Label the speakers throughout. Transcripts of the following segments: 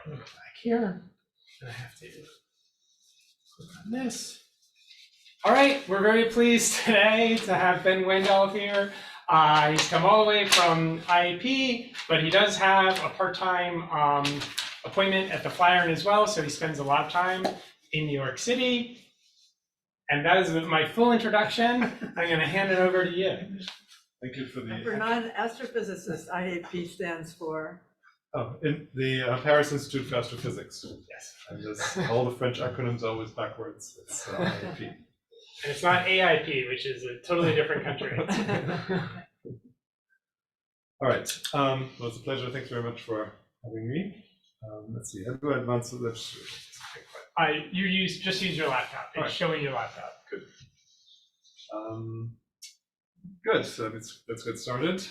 Speaker 1: Go back here. And I have to click on this. All right, we're very pleased today to have Ben Wandelt here. He's come all the way from IAP, but he does have a part-time appointment at the Flatiron as well, so he spends a lot of time in New York City. And that is my full introduction. I'm going to hand it over to you.
Speaker 2: Thank you for the.
Speaker 3: And for non-astrophysicists, IAP stands for?
Speaker 2: Oh, in the Paris Institute for Astrophysics.
Speaker 1: Yes.
Speaker 2: And just all the French acronyms are always backwards. It's IAP.
Speaker 1: And it's not AIP, which is a totally different country.
Speaker 2: All right. Well, it's a pleasure. Thanks very much for having me. Let's see. How do I advance this?
Speaker 1: Just use your laptop. It's
Speaker 2: right.
Speaker 1: showing your laptop.
Speaker 2: Good. Good. So let's get started.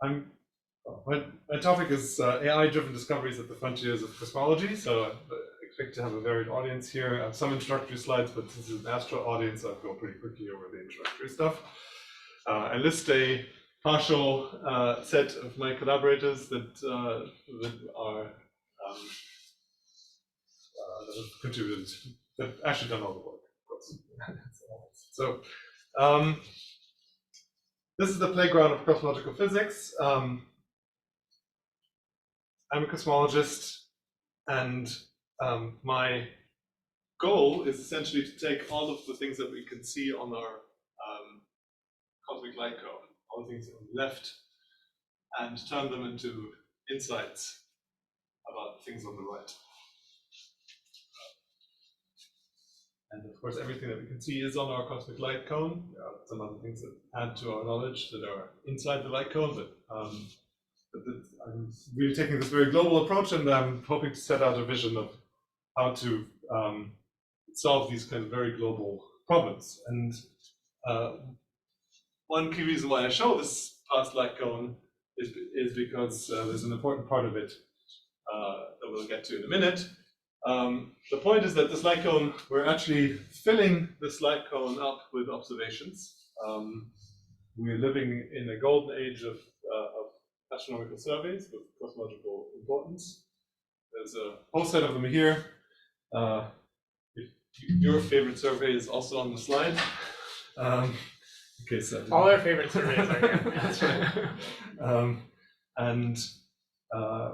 Speaker 2: My topic is AI-driven discoveries at the frontiers of cosmology. So I expect to have a varied audience here. I have some introductory slides, but this is an Astro audience. I'll go pretty quickly over the introductory stuff. I list a partial set of my collaborators that are that have contributed, that have actually done all the work, of course. So this is the playground of cosmological physics. I'm a cosmologist, and my goal is essentially to take all of the things that we can see on our cosmic light cone, all the things on the left, and turn them into insights about things on the right. And of course, everything that we can see is on our cosmic light cone. There are some other things that add to our knowledge that are inside the light cone, but I'm really taking this very global approach, and I'm hoping to set out a vision of how to solve these kind of very global problems. And one key reason why I show this past light cone is because there's an important part of it that we'll get to in a minute. The point is that this light cone, we're actually filling this light cone up with observations. We're living in a golden age of astronomical surveys with cosmological importance. There's a whole set of them here. Your favorite survey is also on the slide. Okay, so
Speaker 1: all our favorite surveys are here. That's right.
Speaker 2: And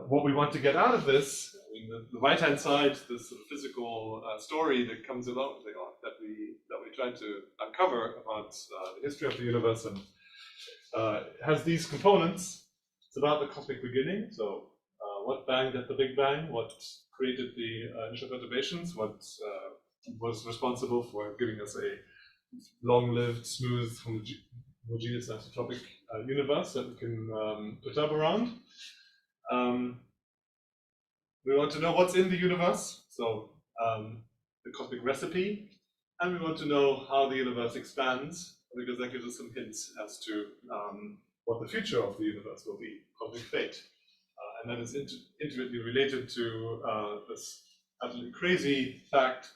Speaker 2: what we want to get out of this, I mean, the right-hand side, this sort of physical story that comes along that we try to uncover about the history of the universe, and has these components. It's about the cosmic beginning. So what banged at the Big Bang? What created the initial perturbations? What was responsible for giving us a long-lived, smooth, homogeneous isotropic universe that we can perturb around? We want to know what's in the universe, so the cosmic recipe, and we want to know how the universe expands, because that gives us some hints as to what the future of the universe will be, cosmic fate. And that is intimately related to this absolutely crazy fact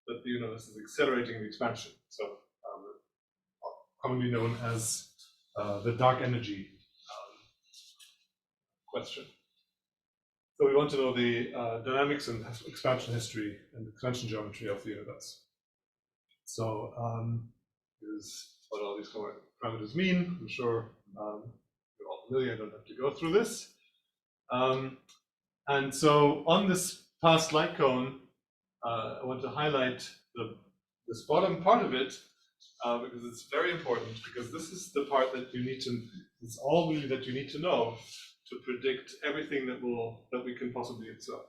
Speaker 2: that the universe is accelerating the expansion, so commonly known as the dark energy question. So we want to know the dynamics and expansion history and expansion geometry of the universe. So here's what all these parameters mean. I'm sure you're all familiar, I don't have to go through this. And so on this past light cone, I want to highlight this bottom part of it, because it's very important, because this is the part that you need to, it's all really that you need to know to predict everything that we can possibly observe.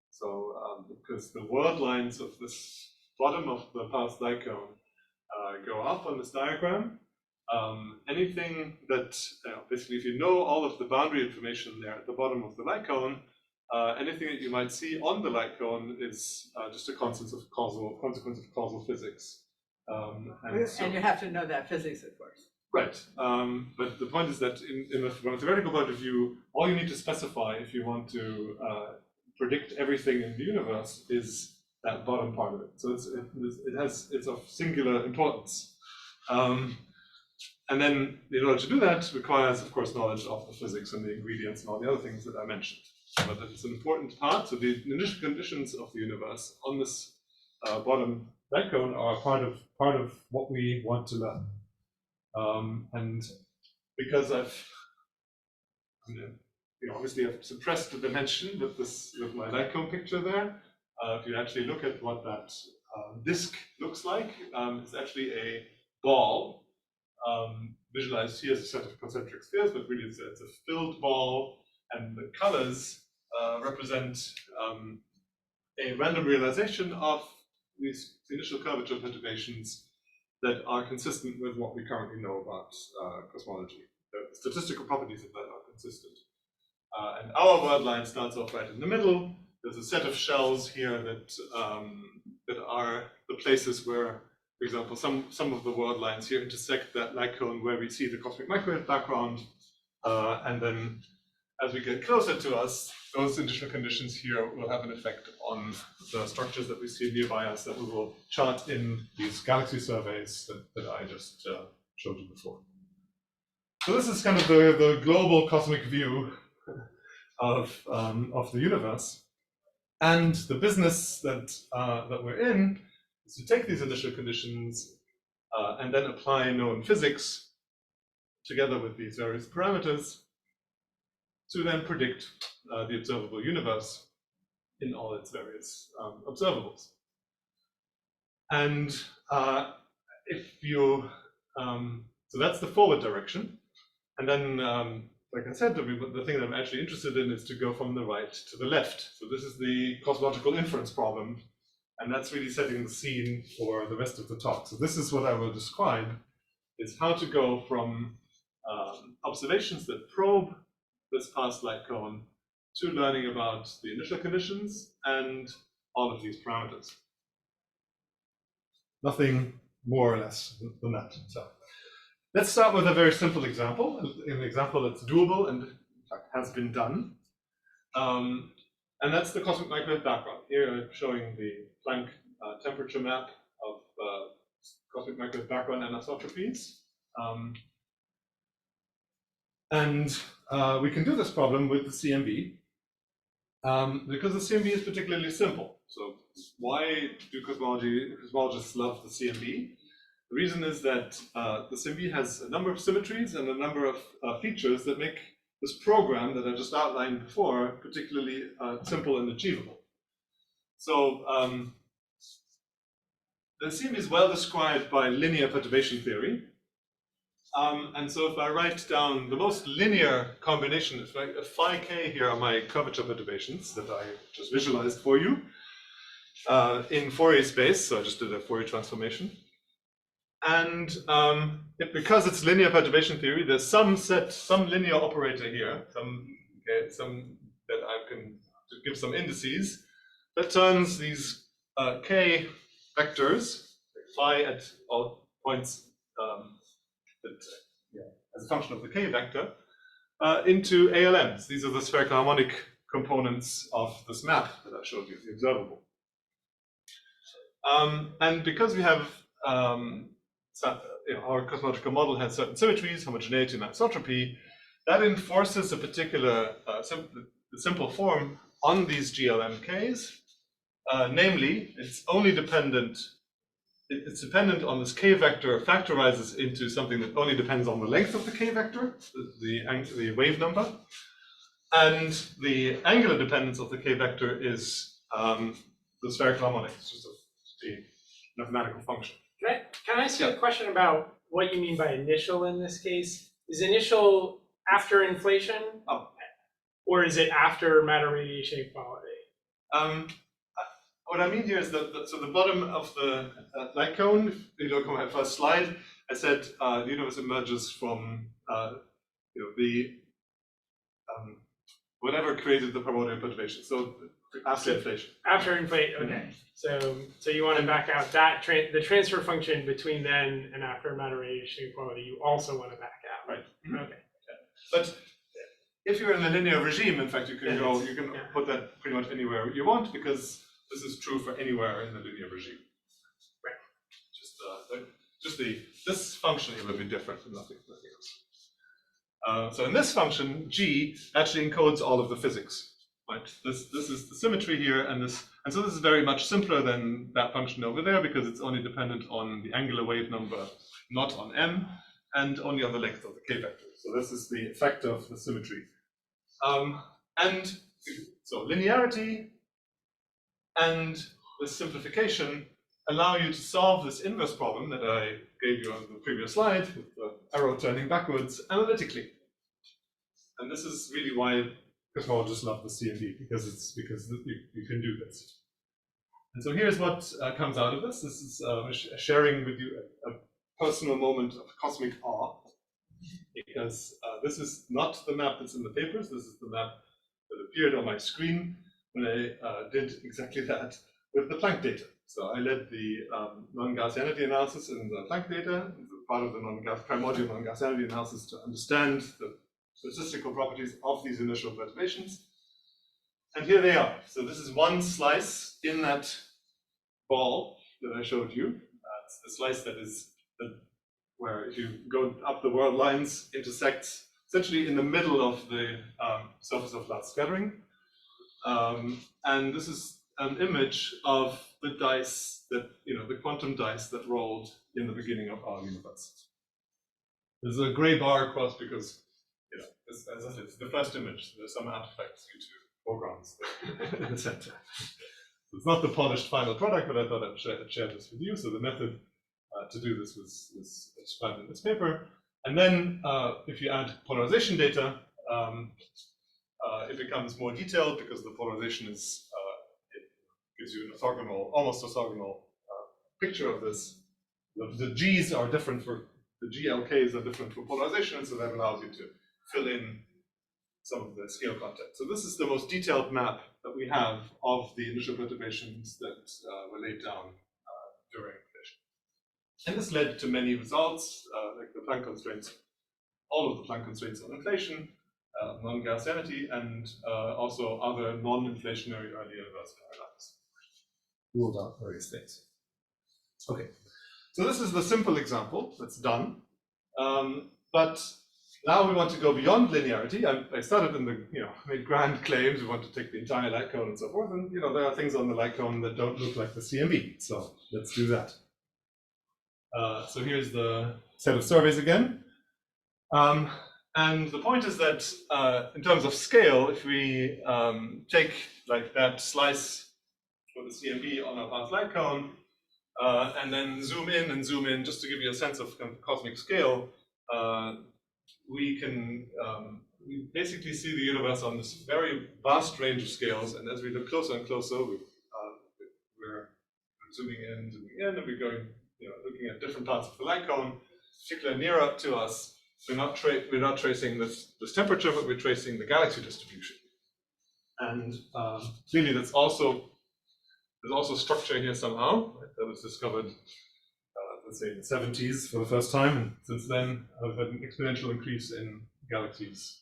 Speaker 2: So because the world lines of this bottom of the past light cone go up on this diagram, anything that, basically if you know all of the boundary information there at the bottom of the light cone, anything that you might see on the light cone is just a consequence of causal physics.
Speaker 3: And you have to know that physics, of course.
Speaker 2: Right, but the point is that from a theoretical point of view, all you need to specify if you want to predict everything in the universe is that bottom part of it. So it's of singular importance. And then in order to do that requires, of course, knowledge of the physics and the ingredients and all the other things that I mentioned. But it's an important part. So the initial conditions of the universe on this bottom right cone are part of what we want to learn. And because obviously I've suppressed the dimension with my light cone picture there. If you actually look at what that disk looks like, it's actually a ball visualized here as a set of concentric spheres, but really it's a filled ball, and the colors represent a random realization of these initial curvature perturbations that are consistent with what we currently know about cosmology. The statistical properties of that are consistent. And our word line starts off right in the middle. There's a set of shells here that are the places where, for example, some of the word lines here intersect that light cone where we see the cosmic microwave background. And then as we get closer to us, those initial conditions here will have an effect on the structures that we see nearby us that we will chart in these galaxy surveys that I just showed you before. So this is kind of the global cosmic view of the universe. And the business that we're in is to take these initial conditions and then apply known physics together with these various parameters to then predict the observable universe in all its various observables. And if you, so that's the forward direction. And then, like I said, the thing that I'm actually interested in is to go from the right to the left. So this is the cosmological inference problem. And that's really setting the scene for the rest of the talk. So this is what I will describe, is how to go from observations that probe this past light cone to learning about the initial conditions and all of these parameters. Nothing more or less than that. So let's start with a very simple example, an example that's doable and in fact has been done. And that's the cosmic microwave background. Here I'm showing the Planck temperature map of cosmic microwave background anisotropies. And we can do this problem with the CMB because the CMB is particularly simple. So why do cosmologists love the CMB? The reason is that the CMB has a number of symmetries and a number of features that make this program that I just outlined before particularly simple and achievable. So the CMB is well described by linear perturbation theory. And so if I write down the most linear combination, if phi k here are my curvature perturbations that I just visualized for you in Fourier space, so I just did a Fourier transformation. And because it's linear perturbation theory, there's some linear operator here, some that I can give some indices that turns these k vectors, phi at all points as a function of the k vector, into ALMs. These are the spherical harmonic components of this map that I showed you, the observable. And because we have our cosmological model has certain symmetries, homogeneity, and anisotropy, that enforces a particular simple form on these GLMKs. Namely, it's only dependent. It's dependent on this k vector factorizes into something that only depends on the length of the k vector, the wave number, and the angular dependence of the k vector is the spherical harmonic. It's just a mathematical function.
Speaker 1: Can I ask you a question about what you mean by initial in this case? Is initial after inflation?
Speaker 2: Oh.
Speaker 1: Or is it after matter radiation equality?
Speaker 2: What I mean here is that so the bottom of the light cone, if you look at my first slide, I said the universe emerges from the whatever created the primordial perturbation. So after inflation.
Speaker 1: After inflation, okay. So you want to back out that the transfer function between then and after matter radiation equality. You also want to back out,
Speaker 2: right?
Speaker 1: Okay.
Speaker 2: But if you're in a linear regime, in fact, you can put that pretty much anywhere you want because this is true for anywhere in the linear regime.
Speaker 1: Right.
Speaker 2: just this function here will be different from nothing else. So in this function, G actually encodes all of the physics. Right? This is the symmetry here, and so this is very much simpler than that function over there because it's only dependent on the angular wave number, not on m, and only on the length of the k vector. So this is the effect of the symmetry. And so linearity and the simplification allow you to solve this inverse problem that I gave you on the previous slide with the arrow turning backwards analytically. And this is really why cosmologists love the CMB, because you can do this. And so here's what comes out of this. This is sharing with you a personal moment of cosmic awe, because this is not the map that's in the papers. This is the map that appeared on my screen when I did exactly that with the Planck data. So I led the non-Gaussianity analysis in the Planck data, part of the primordial non-Gaussianity analysis to understand the statistical properties of these initial perturbations. And here they are. So this is one slice in that ball that I showed you. It's the slice that is where if you go up the world lines, intersects essentially in the middle of the surface of large scattering. And this is an image of the dice that, the quantum dice that rolled in the beginning of our universe. There's a gray bar across because, as I said, it's the first image. There's some artifacts due to foregrounds in the center. It's not the polished final product, but I thought I'd share this with you. So the method to do this was described in this paper. And then if you add polarization data, it becomes more detailed because the polarization is it gives you an orthogonal, almost orthogonal picture of this. The G's are different for the GLKs are different for polarization, and so that allows you to fill in some of the scale content. So this is the most detailed map that we have of the initial perturbations that were laid down during inflation. And this led to many results, like the Planck constraints, all of the Planck constraints on inflation, non-Gaussianity, and also other non-inflationary early universe paradigms. Ruled out various things. Okay, so this is the simple example that's done. But now we want to go beyond linearity. I started in the, made grand claims. We want to take the entire light cone and so forth. And, there are things on the light cone that don't look like the CMB. So let's do that. So here's the set of surveys again. And the point is that in terms of scale, if we take like that slice for the CMB on our path light cone, and then zoom in and zoom in just to give you a sense of cosmic scale, we can we basically see the universe on this very vast range of scales. And as we look closer and closer, we're zooming in, and we're going, looking at different parts of the light cone, particularly nearer to us. We're not tracing this temperature, but we're tracing the galaxy distribution. And clearly, there's also structure here somehow, right, that was discovered, let's say, in the 70s for the first time. And since then, I've had an exponential increase in galaxies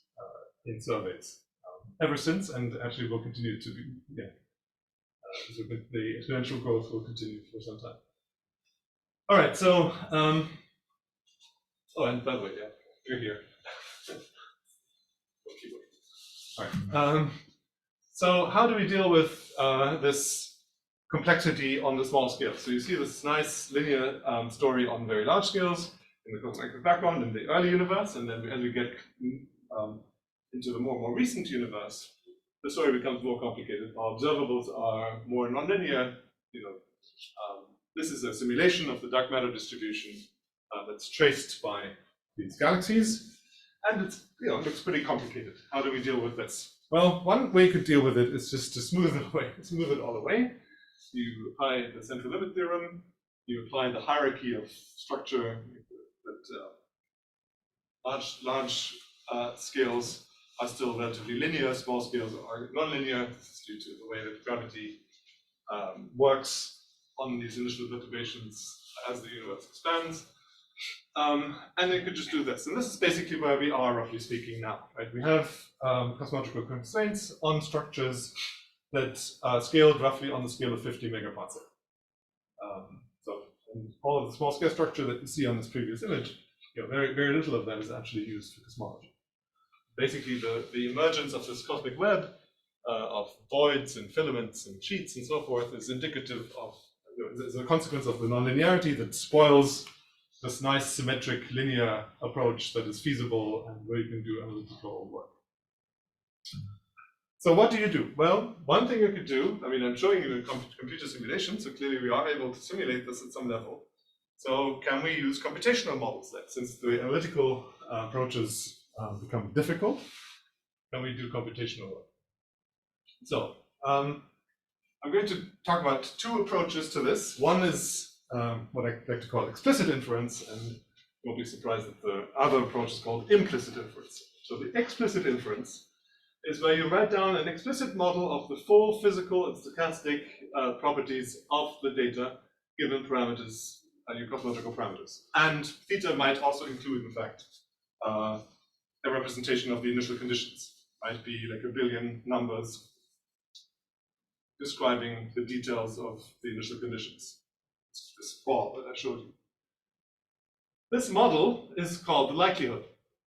Speaker 2: in surveys ever since, and actually will continue to be. So the exponential growth will continue for some time. All right, so oh, and by the way, you're here. All right. So how do we deal with this complexity on the small scale? So you see this nice linear story on very large scales in the cosmological background in the early universe, and then as we get into the more and more recent universe, the story becomes more complicated. Our observables are more nonlinear. This is a simulation of the dark matter distribution that's traced by these galaxies, and it looks pretty complicated. How do we deal with this? Well, one way you could deal with it is just to smooth it all away. You apply the central limit theorem. You apply the hierarchy of structure that large scales are still relatively linear. Small scales are nonlinear. This is due to the way that gravity works on these initial perturbations as the universe expands. And you could just do this. And this is basically where we are, roughly speaking, now. Right? We have cosmological constraints on structures that are scaled roughly on the scale of 50 megaparsec. So And all of the small scale structure that you see on this previous image, very, very little of that is actually used for cosmology. Basically, the emergence of this cosmic web of voids and filaments and sheets and so forth is indicative of, is a consequence of the nonlinearity that spoils this nice symmetric linear approach that is feasible and where you can do analytical work. So what do you do? Well, one thing you could do, I mean, I'm showing you a computer simulation, so clearly we are able to simulate this at some level. So can we use computational models then? Since the analytical approaches become difficult, can we do computational work? So I'm going to talk about two approaches to this. One is what I like to call explicit inference, and you won't be surprised that the other approach is called implicit inference. So the explicit inference is where you write down an explicit model of the full physical and stochastic properties of the data given parameters, your cosmological parameters. And theta might also include, in fact, a representation of the initial conditions. Might be like a billion numbers describing the details of the initial conditions. It's this ball that I showed you. This model is called the likelihood.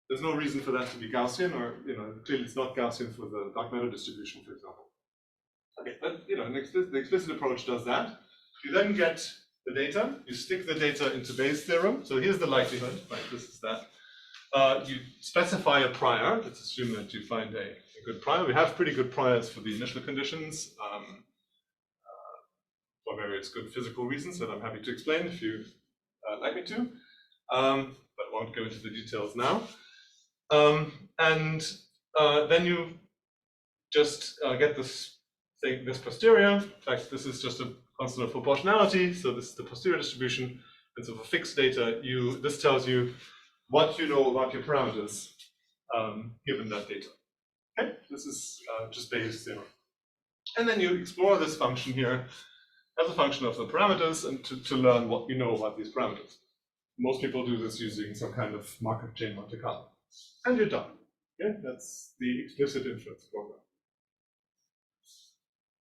Speaker 2: There's no reason for that to be Gaussian, or clearly it's not Gaussian for the dark matter distribution, for example. Okay, but the explicit approach does that. You then get the data, you stick the data into Bayes' theorem. So here's the likelihood, right? This is that. You specify a prior. Let's assume that you find a good prior. We have pretty good priors for the initial conditions for various good physical reasons that I'm happy to explain if you like me to, but I won't go into the details now. Then you just get this thing, this posterior. In fact, this is just a constant of proportionality. So this is the posterior distribution. And so for fixed data, this tells you what you know about your parameters given that data. Okay, this is just Bayes' theorem. And then you explore this function here as a function of the parameters and to learn what you know about these parameters. Most people do this using some kind of Markov chain Monte Carlo. And you're done. Okay, that's the explicit inference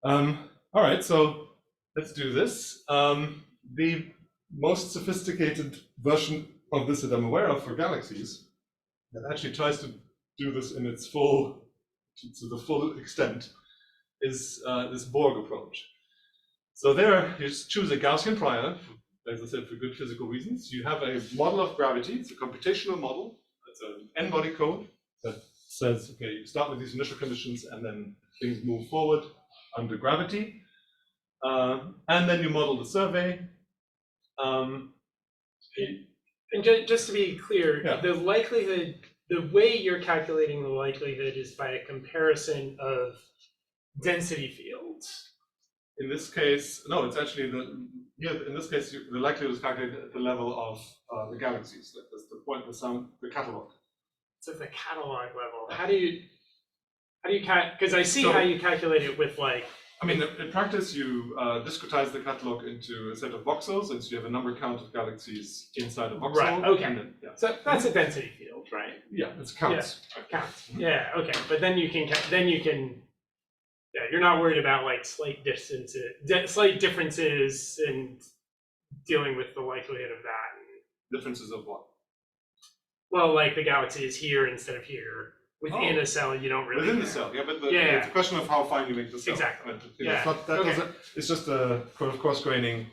Speaker 2: program. All right, so let's do this. The most sophisticated version of this that I'm aware of for galaxies that actually tries to do this in its full, to the full extent, is this Borg approach. So there, you just choose a Gaussian prior, as I said, for good physical reasons. You have a model of gravity. It's a computational model. It's an n-body code that says, okay, you start with these initial conditions and then things move forward under gravity. And then you model the survey.
Speaker 1: And just to be clear,
Speaker 2: Yeah.
Speaker 1: the likelihood, the way you're calculating the likelihood is by a comparison of density fields.
Speaker 2: In this case, no, it's actually in this case, the likelihood is calculated at the level of the galaxies. That's the point, the catalog.
Speaker 1: So the catalog level, how do you because I see how you calculate it with like.
Speaker 2: I mean, in practice, you discretize the catalog into a set of voxels, and so you have a number count of galaxies inside a voxel.
Speaker 1: Right, okay.
Speaker 2: And then, yeah.
Speaker 1: So that's a density field, right?
Speaker 2: Yeah, it's counts.
Speaker 1: Yeah, counts. Yeah, okay. But then you can, yeah, you're not worried about like slight differences and dealing with the likelihood of that.
Speaker 2: Differences of what?
Speaker 1: Well, like the galaxy is here instead of here. Within a cell, you don't really
Speaker 2: Within
Speaker 1: care.
Speaker 2: the cell, yeah, but it's a question of how fine you make the cell.
Speaker 1: Exactly.
Speaker 2: But, it's not, it's just a coarse graining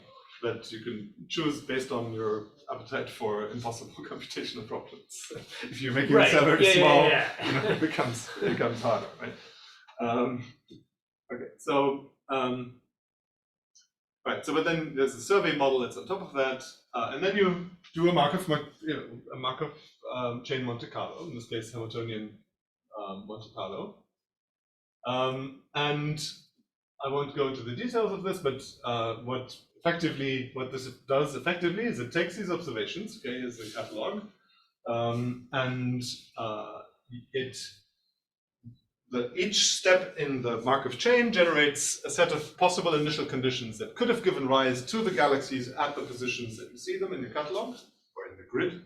Speaker 2: that you can choose based on your appetite for impossible computational problems. If you make your cell very small, it becomes harder, right? Okay, so right. So, but then there's a survey model that's on top of that, and then you do a Markov chain Monte Carlo, in this case Hamiltonian Monte Carlo, and I won't go into the details of this, but what this does effectively is it takes these observations, okay, as a catalog, and each step in the Markov chain generates a set of possible initial conditions that could have given rise to the galaxies at the positions that you see them in the catalog or in the grid.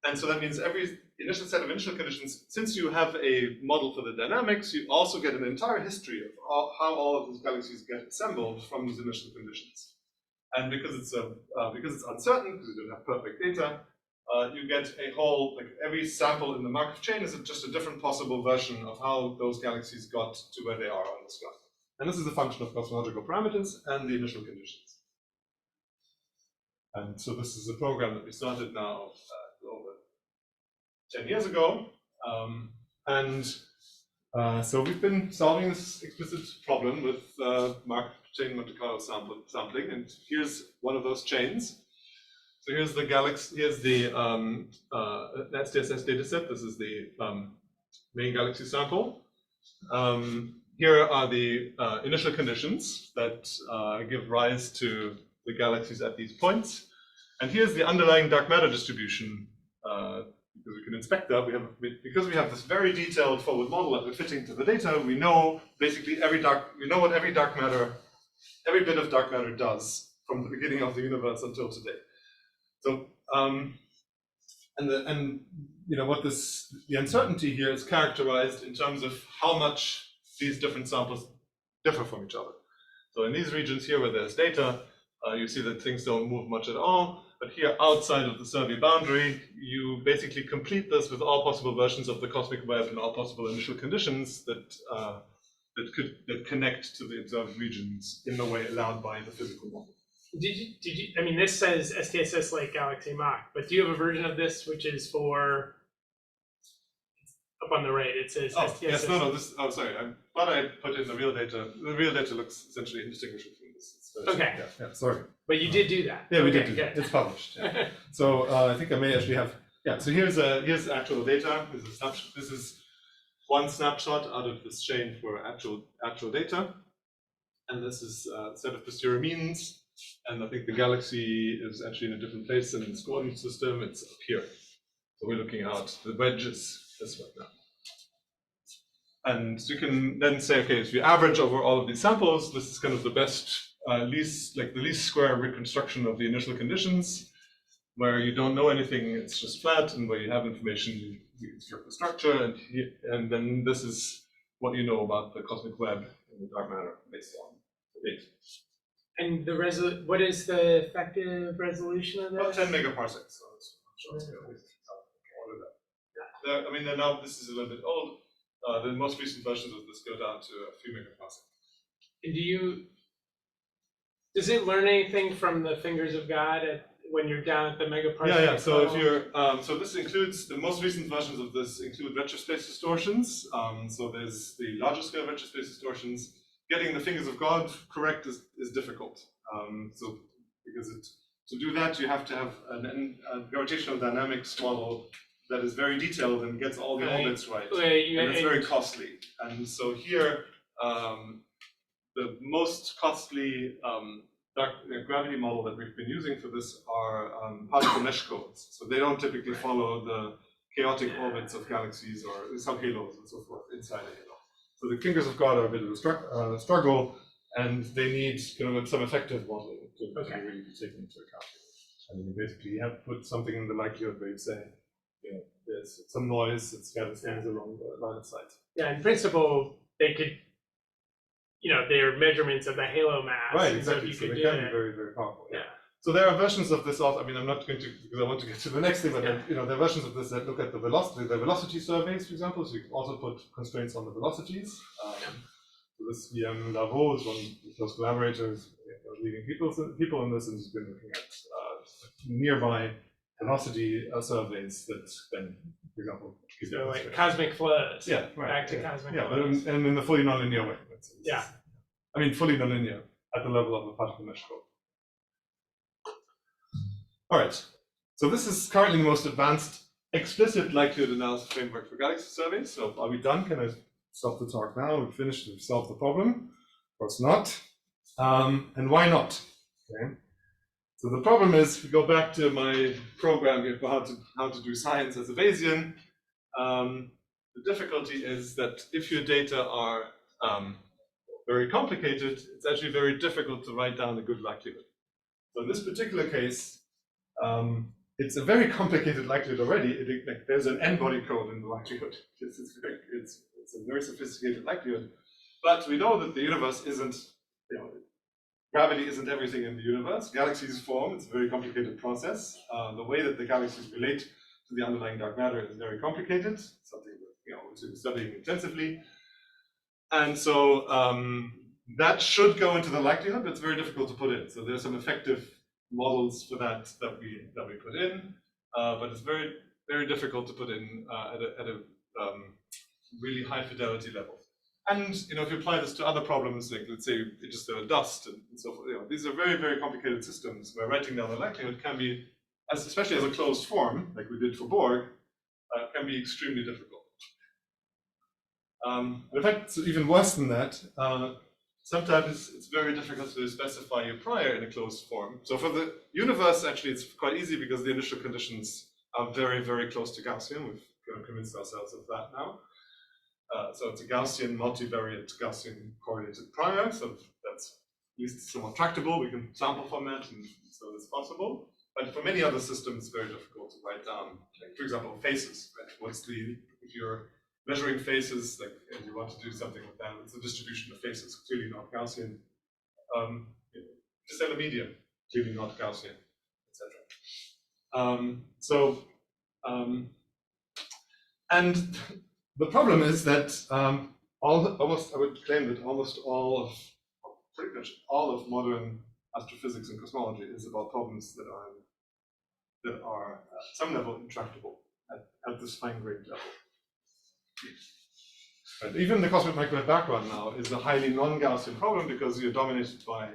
Speaker 2: And so that means every initial set of initial conditions, since you have a model for the dynamics, you also get an entire history of how all of these galaxies get assembled from these initial conditions. And because it's uncertain, because we don't have perfect data, you get a whole, like every sample in the Markov chain is just a different possible version of how those galaxies got to where they are on the sky. And this is a function of cosmological parameters and the initial conditions. And so this is a program that we started now over 10 years ago. So we've been solving this explicit problem with Markov chain Monte Carlo sampling, and here's one of those chains. So here's the galaxy. Here's the SDSS dataset. This is the main galaxy sample. Here are the initial conditions that give rise to the galaxies at these points, and here's the underlying dark matter distribution. Because we can inspect that, because we have this very detailed forward model that we're fitting to the data, we know basically we know what every bit of dark matter does from the beginning of the universe until today. So, the uncertainty here is characterized in terms of how much these different samples differ from each other. So in these regions here where there's data, you see that things don't move much at all. But here outside of the survey boundary, you basically complete this with all possible versions of the cosmic web and all possible initial conditions that connect to the observed regions in the way allowed by the physical model.
Speaker 1: Did you, I mean, this says SDSS like Galaxy Mach, but do you have a version of this which is for, up on the right, it says SDSS.
Speaker 2: Yes, no, sorry, I thought I put in the real data. The real data looks essentially indistinguishable from this.
Speaker 1: Okay.
Speaker 2: Yeah, sorry.
Speaker 1: But you did do that.
Speaker 2: Yeah, we
Speaker 1: Okay,
Speaker 2: did do that.
Speaker 1: good.
Speaker 2: It's published. Yeah. So I think I may actually have. Yeah. So here's actual data. This is snapshot. This is one snapshot out of this chain for actual data, and this is a set of posterior means. And I think the galaxy is actually in a different place in its coordinate system. It's up here. So we're looking out the wedges this way now. And you can then say, okay, if you average over all of these samples, this is kind of the best. The least square reconstruction of the initial conditions, where you don't know anything, it's just flat, and where you have information, you reconstruct the structure, and then this is what you know about the cosmic web and the dark matter based on the data.
Speaker 1: And what is the effective resolution of that?
Speaker 2: About 10 megaparsecs. So it's I mean, now this is a little bit old. The most recent versions of this go down to a few megaparsecs.
Speaker 1: And does it learn anything from the fingers of God when you're down at the megaparsec?
Speaker 2: Yeah. So if you're, so this includes the most recent versions of this include retrospace distortions. So there's the larger scale retrospace distortions. Getting the fingers of God correct is difficult. So because to do that, you have to have a gravitational dynamics model that is very detailed and gets all the orbits right, and it's very costly. And so here, the most costly gravity model that we've been using for this are particle mesh codes. So they don't typically follow the chaotic orbits of galaxies or subhalos and so forth inside a halo. So the fingers of God are a bit of a struggle, and they need kind of some effective modeling to really be taken into account. I mean, basically, you have to put something in the likelihood where you say, there's some noise that scatters things along the line of sight.
Speaker 1: Yeah, in principle, they could, they're measurements of the halo mass.
Speaker 2: Right, exactly.
Speaker 1: So
Speaker 2: they can be very, very powerful. Yeah. So there are versions of this also. I mean, I'm not going to, because I want to get to the next thing, but there are versions of this that look at the velocity surveys, for example. So you can also put constraints on the velocities. So this VM Lavaux is one of those collaborators, leading people in this, and has been looking at nearby velocity surveys that then, for example,
Speaker 1: so like cosmic flows.
Speaker 2: Yeah, right.
Speaker 1: Back to cosmic flows.
Speaker 2: Yeah, but in the fully nonlinear way.
Speaker 1: Yeah.
Speaker 2: I mean, fully nonlinear at the level of the particle mesh code. All right. So this is currently the most advanced explicit likelihood analysis framework for galaxy surveys. So are we done? Can I stop the talk now? We've finished. We've solved the problem. Of course not. And why not? Okay. So the problem is, if we go back to my program here for how to do science as a Bayesian, the difficulty is that if your data are very complicated, it's actually very difficult to write down a good likelihood. So in this particular case, it's a very complicated likelihood already. There's an n-body code in the likelihood. It's a very sophisticated likelihood. But we know that the universe isn't, gravity isn't everything in the universe. Galaxies form, it's a very complicated process. The way that the galaxies relate to the underlying dark matter is very complicated, something that we're studying intensively. And so that should go into the likelihood, but it's very difficult to put in. So there's some effective models for that we put in, but it's very, very difficult to put in at a really high fidelity level. And if you apply this to other problems, like let's say just dust and so forth, these are very, very complicated systems where writing down the likelihood can be, especially as a closed form, like we did for Borg, can be extremely difficult. In fact, it's even worse than that. Sometimes it's very difficult to specify your prior in a closed form. So for the universe, actually, it's quite easy because the initial conditions are very, very close to Gaussian. We've kind of convinced ourselves of that now. So it's a Gaussian, multivariate, Gaussian correlated prior. So that's at least somewhat tractable. We can sample from that, and so it's possible. But for many other systems, it's very difficult to write down. Like, for example, faces. Right? If you're measuring faces, like, and you want to do something with them, it's a distribution of faces, clearly not Gaussian. Just in a medium, clearly not Gaussian, etc. And the problem is that I would claim that pretty much all of modern astrophysics and cosmology is about problems that are at some level intractable at this fine-grained level. But even the cosmic microwave background now is a highly non-Gaussian problem because you're dominated by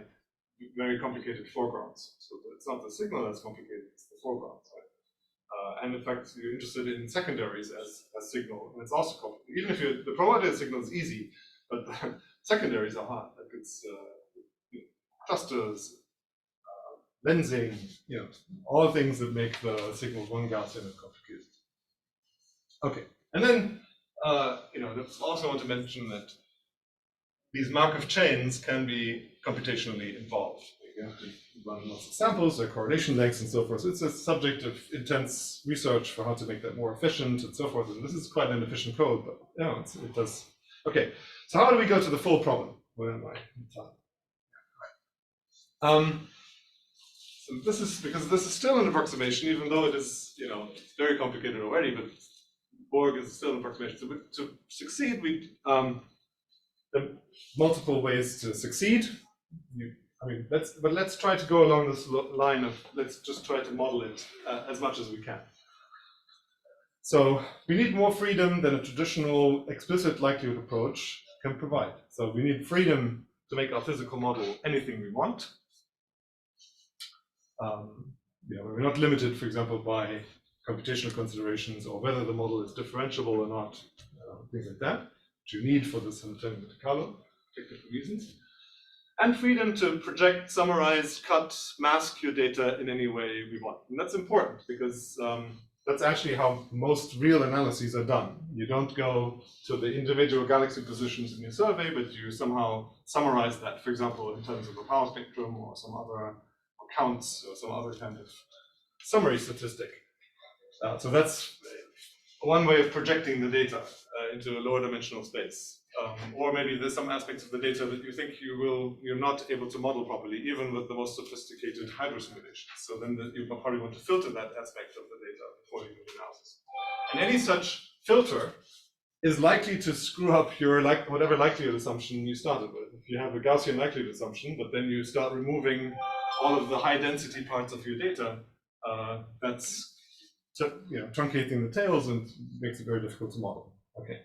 Speaker 2: very complicated foregrounds. So it's not the signal that's complicated, it's the foreground. Right? And in fact, you're interested in secondaries as signal, and it's also complicated. Even if the probability signal is easy, but the secondaries are hard. Like it's clusters, lensing, all things that make the signal non-Gaussian and complicated. Okay, and then I also want to mention that these Markov chains can be computationally involved. You have to run lots of samples, their correlation lengths, and so forth. So it's a subject of intense research for how to make that more efficient and so forth. And this is quite an efficient code, but it does. Okay, so how do we go to the full problem? Where am I in time? So this is still an approximation, even though it is very complicated already. But Borg is still an approximation. So to succeed, there are multiple ways to succeed. Let's try to go along this line of let's just try to model it as much as we can. So we need more freedom than a traditional explicit likelihood approach can provide. So we need freedom to make our physical model anything we want. We're not limited, for example, by computational considerations or whether the model is differentiable or not, things like that, which you need for this Hamiltonian Monte Carlo, technical reasons. And freedom to project, summarize, cut, mask your data in any way we want. And that's important because that's actually how most real analyses are done. You don't go to the individual galaxy positions in your survey, but you somehow summarize that, for example, in terms of a power spectrum or some other counts or some other kind of summary statistic. So that's one way of projecting the data into a lower dimensional space. Or maybe there's some aspects of the data that you think you're not able to model properly, even with the most sophisticated hydro simulations. So then you probably want to filter that aspect of the data before you do the analysis. And any such filter is likely to screw up your whatever likelihood assumption you started with. If you have a Gaussian likelihood assumption, but then you start removing all of the high density parts of your data, that's truncating the tails and makes it very difficult to model. Okay.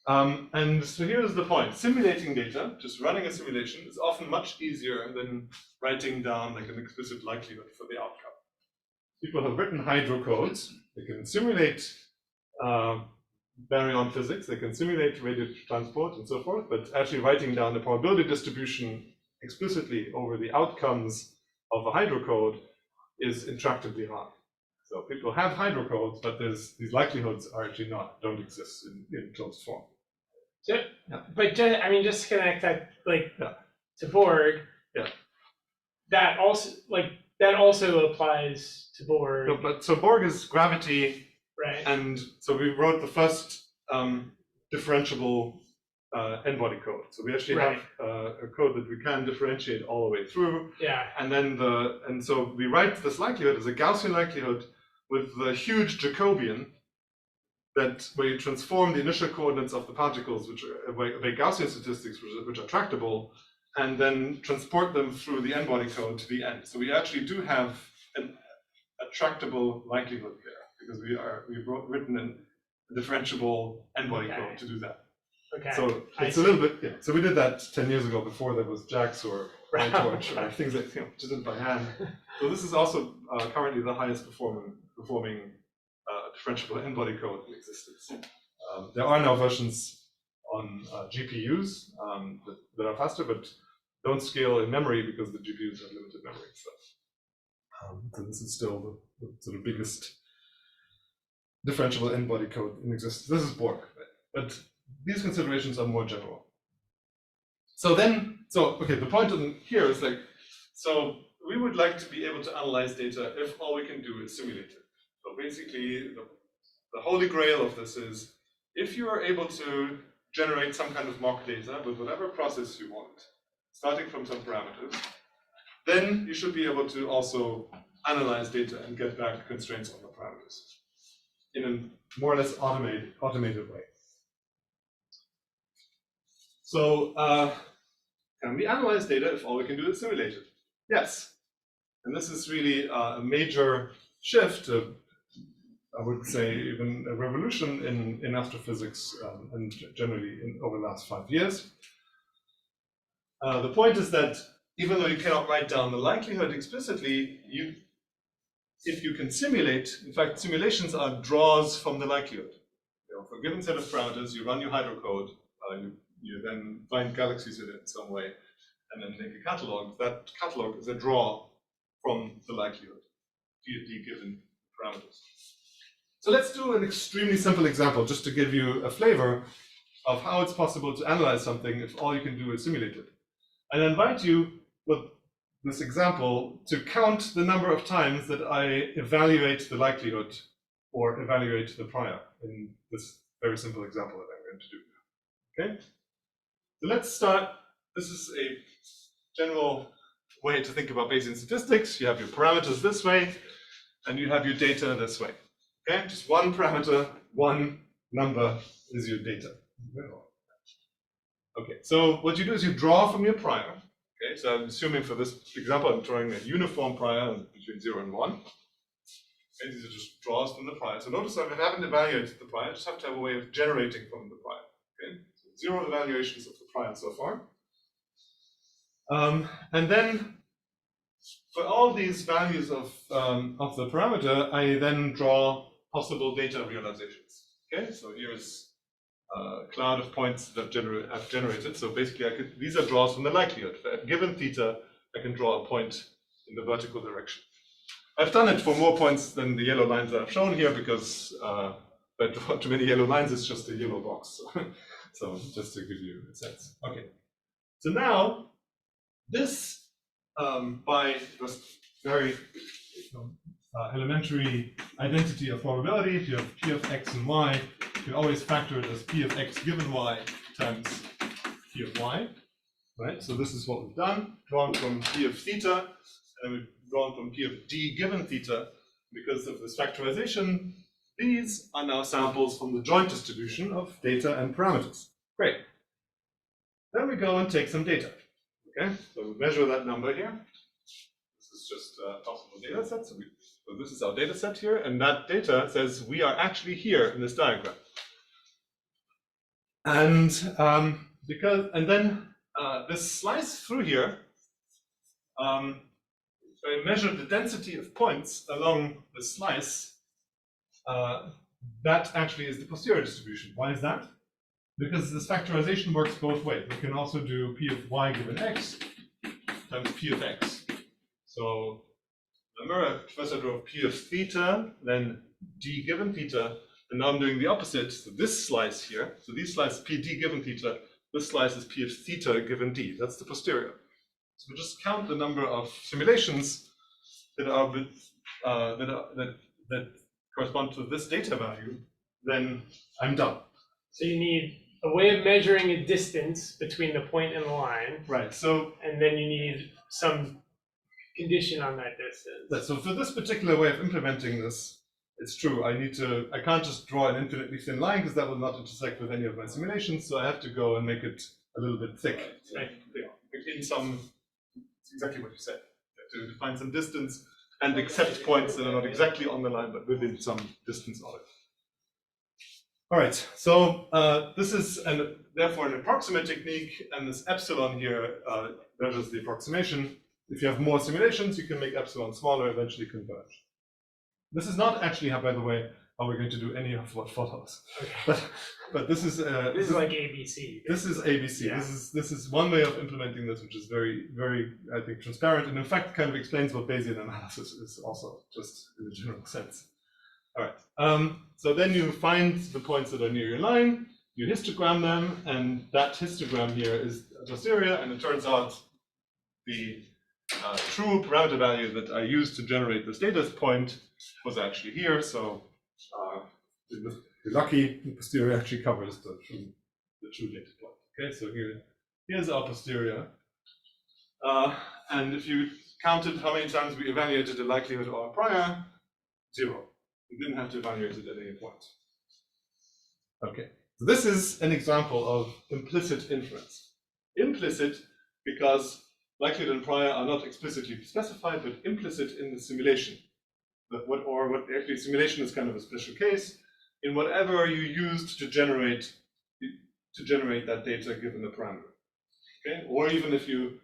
Speaker 2: And so here's the point. Simulating data, just running a simulation, is often much easier than writing down like an explicit likelihood for the outcome. People have written hydro codes. They can simulate baryon physics, they can simulate radio transport and so forth, but actually writing down the probability distribution explicitly over the outcomes of a hydro code is intractably hard. So people have hydro codes, but these likelihoods are actually don't exist in closed form.
Speaker 1: So, but just to connect that to Borg.
Speaker 2: Yeah.
Speaker 1: That also applies to Borg.
Speaker 2: No, but so Borg is gravity,
Speaker 1: right?
Speaker 2: And so we wrote the first differentiable n-body code. So we actually
Speaker 1: Right.
Speaker 2: have a code that we can differentiate all the way through.
Speaker 1: Yeah.
Speaker 2: And then so we write this likelihood as a Gaussian likelihood with the huge Jacobian where you transform the initial coordinates of the particles, which are Bayesian statistics, which are tractable, and then transport them through the n-body code to the end. So we actually do have a tractable likelihood there, because we've written a differentiable n-body code to do that.
Speaker 1: Okay.
Speaker 2: So it's a little bit, yeah. So we did that 10 years ago before there was JAX or PyTorch or things like just did by hand. So this is also currently the highest performing differentiable n-body code in existence. There are now versions on GPUs that are faster, but don't scale in memory because the GPUs have limited memory. So this is still the sort of biggest differentiable n-body code in existence. This is Borg, but these considerations are more general. So okay, the point here is so we would like to be able to analyze data if all we can do is simulate it. So basically, the holy grail of this is if you are able to generate some kind of mock data with whatever process you want, starting from some parameters, then you should be able to also analyze data and get back constraints on the parameters in a more or less automated way. So can we analyze data if all we can do is simulate it? Yes. And this is really a major shift, I would say even a revolution in astrophysics and generally over the last 5 years. The point is that even though you cannot write down the likelihood explicitly, if you can simulate, in fact, simulations are draws from the likelihood. For a given set of parameters, you run your hydrocode, you then find galaxies in it in some way, and then make a catalog. That catalog is a draw from the likelihood, PFD given parameters. So let's do an extremely simple example, just to give you a flavor of how it's possible to analyze something if all you can do is simulate it. And I invite you, with this example, to count the number of times that I evaluate the likelihood or evaluate the prior in this very simple example that I'm going to do. Okay? So let's start. This is a general way to think about Bayesian statistics. You have your parameters this way, and you have your data this way. Okay, just one parameter, one number is your data. Okay, so what you do is you draw from your prior. Okay, so I'm assuming for this example, I'm drawing a uniform prior between 0 and 1. Okay, these are just draws from the prior. So notice I haven't evaluated the prior, I just have to have a way of generating from the prior. Okay, so 0 evaluations of the prior so far. And then for all these values of the parameter, I then draw possible data realizations. Okay, so here's a cloud of points that I've generated. So basically, these are draws from the likelihood. For a given theta, I can draw a point in the vertical direction. I've done it for more points than the yellow lines that I've shown here because if I draw too many yellow lines, it's just a yellow box. So just to give you a sense. Okay. So now this, by this very elementary identity of probability, if you have p of x and y, you can always factor it as p of x given y times p of y, right? So this is what we've done, drawn from p of theta, and we've drawn from p of d given theta. Because of this factorization, these are now samples from the joint distribution of data and parameters. Great. Then we go and take some data. Okay, so we measure that number here. This is just a possible data set. So this is our data set here, and that data says we are actually here in this diagram. And then this slice through here, I measure the density of points along the slice. That actually is the posterior distribution. Why is that? Because this factorization works both ways. We can also do p of y given x times p of x. So remember, first I draw p of theta, then d given theta, and now I'm doing the opposite. So this slice here, so this slice is p d given theta, this slice is p of theta given d. That's the posterior. So we just count the number of simulations that are that correspond to this data value, then I'm done.
Speaker 1: So you need a way of measuring a distance between the point and the line,
Speaker 2: Right. So
Speaker 1: and then you need some condition on that distance.
Speaker 2: so for this particular way of implementing this, it's true. I can't just draw an infinitely thin line because that will not intersect with any of my simulations. So I have to go and make it a little bit thick. In some, it's exactly what you said. You have to define some distance and accept points that are not exactly on the line, but within some distance of it. All right, so this is therefore an approximate technique, and this epsilon here measures the approximation. If you have more simulations, you can make epsilon smaller, eventually converge. This is not actually, by the way, how we're going to do any of what follows.
Speaker 1: Okay.
Speaker 2: But this is
Speaker 1: this is like ABC.
Speaker 2: This is ABC.
Speaker 1: Yeah.
Speaker 2: This is one way of implementing this, which is very, very, I think, transparent, and in fact kind of explains what Bayesian analysis is also, just in a general sense. All right. So then you find the points that are near your line, you histogram them, and that histogram here is posterior, and it turns out the true parameter value that I used to generate this data point was actually here. So if you're lucky, the posterior actually covers the true data point. Okay, so here's our posterior. And if you counted how many times we evaluated the likelihood of our prior, 0. We didn't have to evaluate it at any point. Okay, so this is an example of implicit inference. Implicit because likelihood and prior are not explicitly specified, but implicit in the simulation. Actually, simulation is kind of a special case in whatever you used to generate that data given the parameter. Okay, or even if you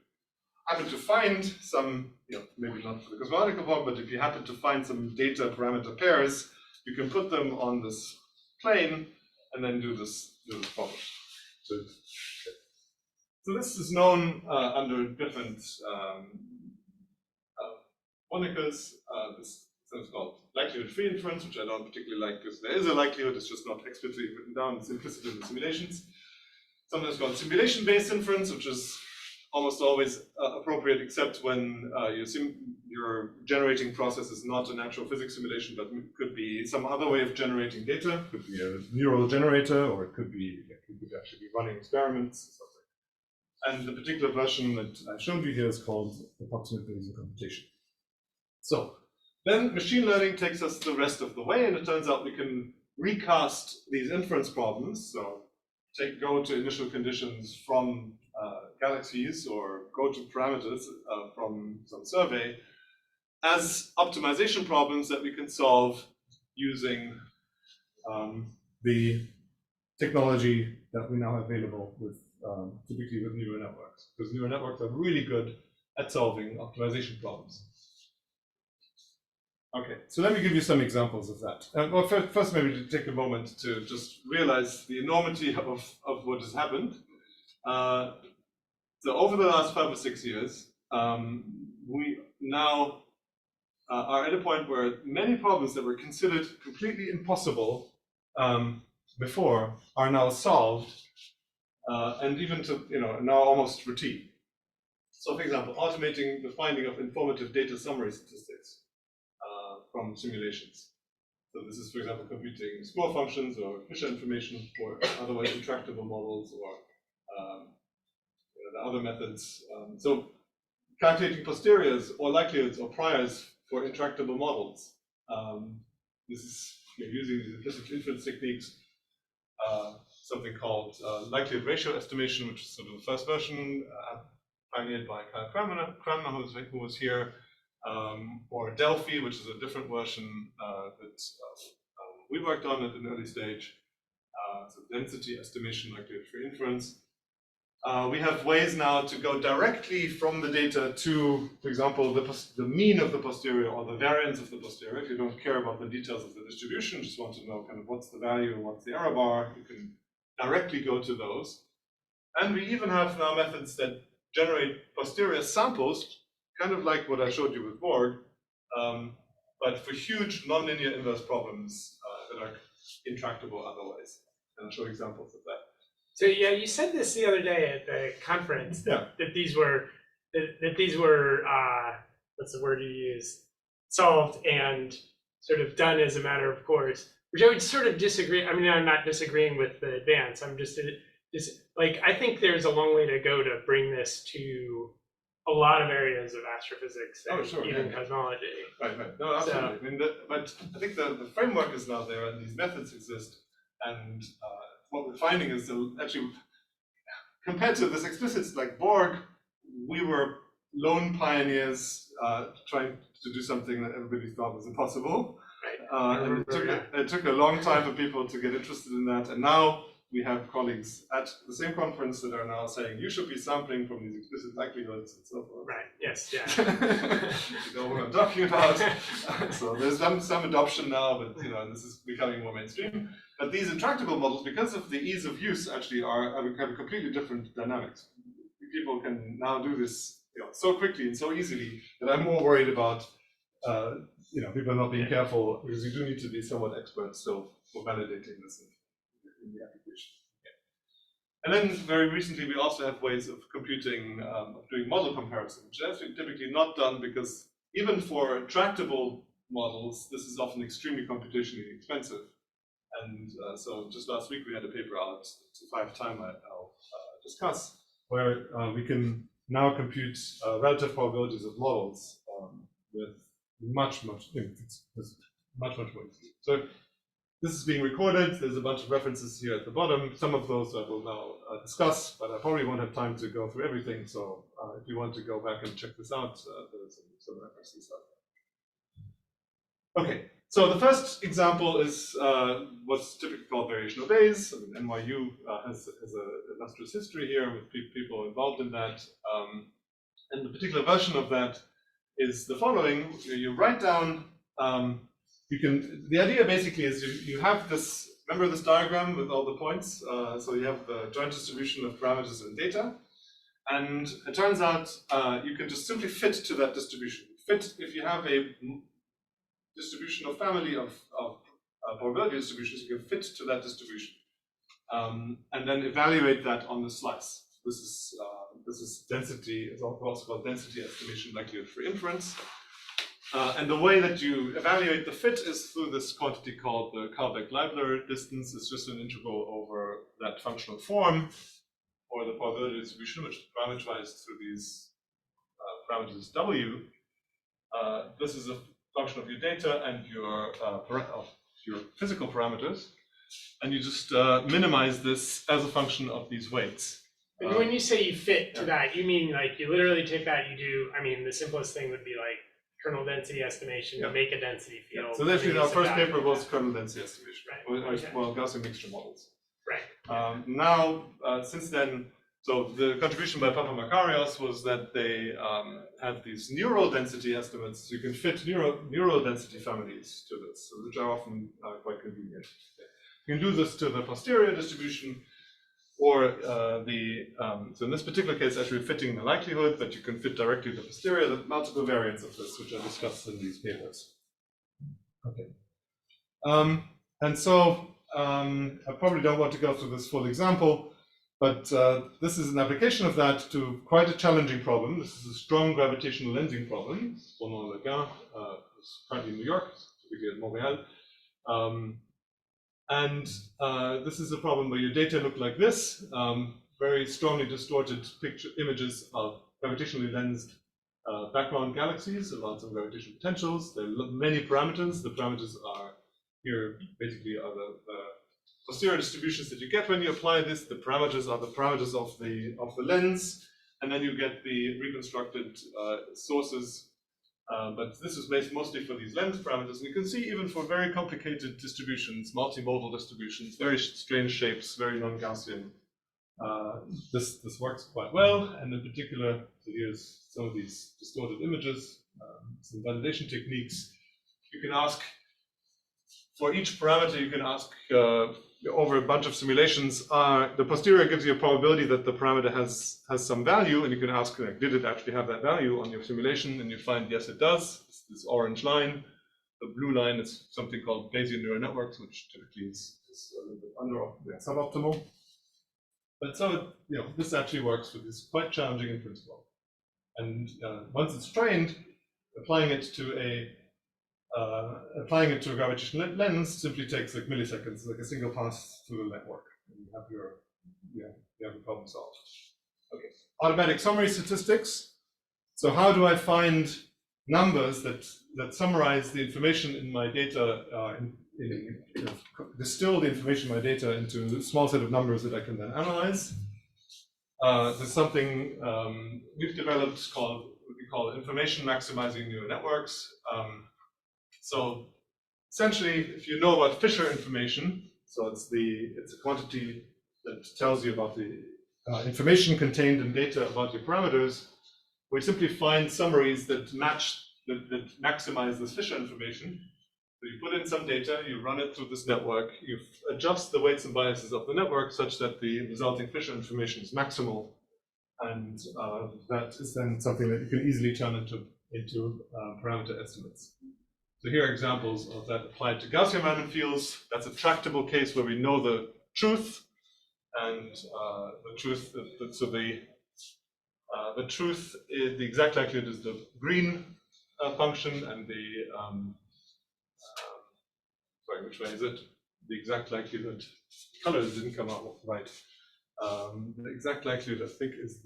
Speaker 2: happen to find some, maybe not for the cosmological form, but if you happen to find some data parameter pairs, you can put them on this plane and then do this problem. So this is known under different monikers. This is called likelihood-free inference, which I don't particularly like because there is a likelihood, it's just not explicitly written down, it's implicit in the simulations. Sometimes called simulation-based inference, which is almost always appropriate, except when your generating process is not a natural physics simulation, but could be some other way of generating data. It could be a neural generator, or it could actually be running experiments or something. And the particular version that I showed you here is called approximate Bayesian computation. So then machine learning takes us the rest of the way, and it turns out we can recast these inference problems. So go to initial conditions from galaxies, or go to parameters from some survey as optimization problems that we can solve using the technology that we now have available with typically with neural networks, because neural networks are really good at solving optimization problems. Okay, so let me give you some examples of that. Well, first maybe to take a moment to just realize the enormity of what has happened. So over the last 5 or 6 years, we now are at a point where many problems that were considered completely impossible before are now solved, and even to now almost routine. So, for example, automating the finding of informative data summary statistics from simulations. So this is, for example, computing score functions or Fisher information for otherwise intractable models, or the other methods. So calculating posteriors or likelihoods or priors for intractable models. This is using these implicit inference techniques. Something called likelihood ratio estimation, which is sort of the first version pioneered by Kyle Cranmer, who was here, or Delphi, which is a different version that we worked on at an early stage. So density estimation, likelihood-free inference. We have ways now to go directly from the data to, for example, the mean of the posterior or the variance of the posterior. If you don't care about the details of the distribution, just want to know kind of what's the value and what's the error bar, you can directly go to those. And we even have now methods that generate posterior samples, kind of like what I showed you with Borg, but for huge nonlinear inverse problems that are intractable otherwise. And I'll show examples of that.
Speaker 1: So yeah, you said this the other day at the conference that these were what's the word you use, solved and sort of done as a matter of course, which I would sort of disagree. I mean, I'm not disagreeing with the advance. I'm just is like, I think there's a long way to go to bring this to a lot of areas of astrophysics and even cosmology.
Speaker 2: Right. No, absolutely. I mean, but I think the framework is now there, and these methods exist. And what we're finding is actually, compared to this explicit like Borg, we were lone pioneers trying to do something that everybody thought was impossible.
Speaker 1: Right.
Speaker 2: And it took a long time for people to get interested in that. And now we have colleagues at the same conference that are now saying you should be sampling from these explicit likelihoods and so forth.
Speaker 1: Right. Yes. Yeah.
Speaker 2: You know what I'm talking about. So there's some adoption now, but this is becoming more mainstream. But these intractable models, because of the ease of use, actually have a completely different dynamics. People can now do this so quickly and so easily that I'm more worried about people not being careful, because you do need to be somewhat expert still for validating this in the application. And then very recently we also have ways of computing, of doing model comparison, which is actually typically not done because even for tractable models, this is often extremely computationally expensive. And so just last week we had a paper out, to 5 time I'll discuss, where we can now compute relative probabilities of models with much more easy. So this is being recorded. There's a bunch of references here at the bottom. Some of those I will now discuss, but I probably won't have time to go through everything. So if you want to go back and check this out, there's some references out there. Okay, so the first example is what's typically called variational days. I mean, NYU has an illustrious history here with people involved in that. And the particular version of that is the following. You write down, the idea basically is you have this, remember this diagram with all the points? So you have the joint distribution of parameters and data. And it turns out you can just simply fit to that distribution. If you have a distribution of family of probability distributions, you can fit to that distribution. And then evaluate that on the slice. This is density, it's also called density estimation likelihood for inference. And the way that you evaluate the fit is through this quantity called the Kalbeck-Leibler distance. It's just an integral over that functional form, or the probability distribution, which is parameterized through these parameters W. This is a function of your data and your physical parameters. And you just minimize this as a function of these weights.
Speaker 1: And when you say you fit to that, you mean like you literally take that, you do, I mean, the simplest thing would be like kernel density estimation to make a density field.
Speaker 2: So actually our first paper was kernel density estimation,
Speaker 1: right.
Speaker 2: Well, Gaussian mixture models.
Speaker 1: Right.
Speaker 2: Now, since then, so the contribution by Papa Makarios was that they had these neural density estimates. So you can fit neural density families to this, which are often quite convenient. You can do this to the posterior distribution, or so in this particular case, actually fitting the likelihood, but you can fit directly the posterior, the multiple variants of this, which are discussed in these papers. Okay. And so I probably don't want to go through this full example, but this is an application of that to quite a challenging problem. This is a strong gravitational lensing problem. Bonan Leguin is currently in New York, typically at Montreal. And this is a problem where your data look like this, very strongly distorted images of gravitationally lensed background galaxies, lots of gravitational potentials. There are many parameters. The parameters are here basically are the posterior distributions that you get when you apply this. The parameters are the parameters of the lens, and then you get the reconstructed sources. But this is based mostly for these lens parameters. And you can see even for very complicated distributions, multimodal distributions, very strange shapes, very non-Gaussian, this works quite well. And in particular, so here's some of these distorted images, some validation techniques. You can ask, for each parameter, you can ask over a bunch of simulations, the posterior gives you a probability that the parameter has some value, and you can ask, did it actually have that value on your simulation? And you find, yes, it does. It's this orange line. The blue line is something called Bayesian neural networks, which typically is a little bit suboptimal. But so, this actually works with this quite challenging inference model. And once it's trained, applying it to a gravitational lens simply takes like milliseconds, like a single pass through the network. And you have your you have a problem solved. Okay, automatic summary statistics. So how do I find numbers that summarize the information in my data, distill the information in my data into a small set of numbers that I can then analyze? There's something we've developed called what we call information maximizing neural networks. So essentially, if you know about Fisher information, so it's a quantity that tells you about the information contained in data about your parameters. We simply find summaries that that maximize this Fisher information. So you put in some data, you run it through this network, you adjust the weights and biases of the network such that the resulting Fisher information is maximal. And that is then something that you can easily turn into parameter estimates. So here are examples of that applied to Gaussian random fields. That's a tractable case where we know the truth, and the truth. So the truth is the exact likelihood is the green function, and the sorry, which way is it? The exact likelihood. Colors didn't come out right. The exact likelihood, I think, is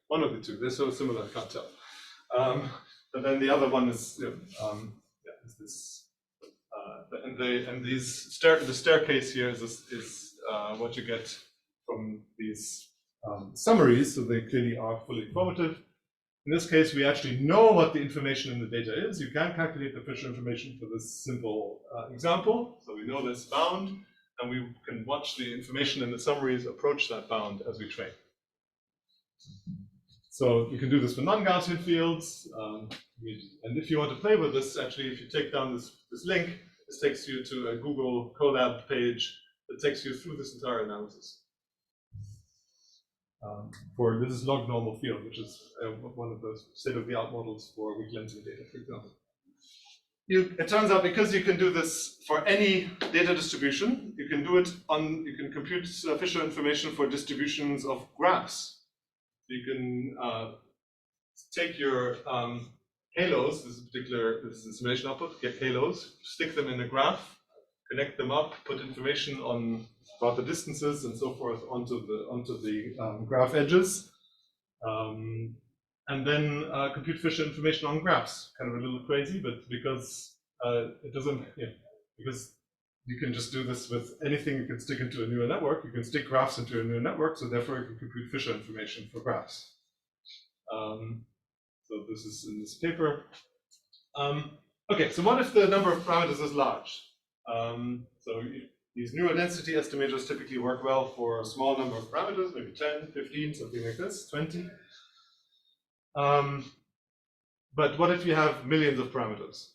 Speaker 2: one of the two. They're so similar, I can't tell. But then the other one is is this, the staircase here is what you get from these summaries. So they clearly are fully informative. In this case, we actually know what the information in the data is. You can calculate the Fisher information for this simple example. So we know this bound, and we can watch the information in the summaries approach that bound as we train. So you can do this for non-Gaussian fields. And if you want to play with this, actually, if you take down this link, this takes you to a Google Colab page that takes you through this entire analysis. This is log normal field, which is one of those state-of-the-art models for weak lensing data, for example. It turns out because you can do this for any data distribution, you can do it you can compute Fisher information for distributions of graphs. You can take your halos, this is the simulation output, get halos, stick them in a graph, connect them up, put information about the distances and so forth onto the graph edges, and then compute Fisher information on graphs. Kind of a little crazy, but because it doesn't, because you can just do this with anything you can stick into a neural network. You can stick graphs into a neural network, so therefore you can compute Fisher information for graphs. So this is in this paper. Okay, so what if the number of parameters is large? So these neural density estimators typically work well for a small number of parameters, maybe 10, 15, something like this, 20. But what if you have millions of parameters?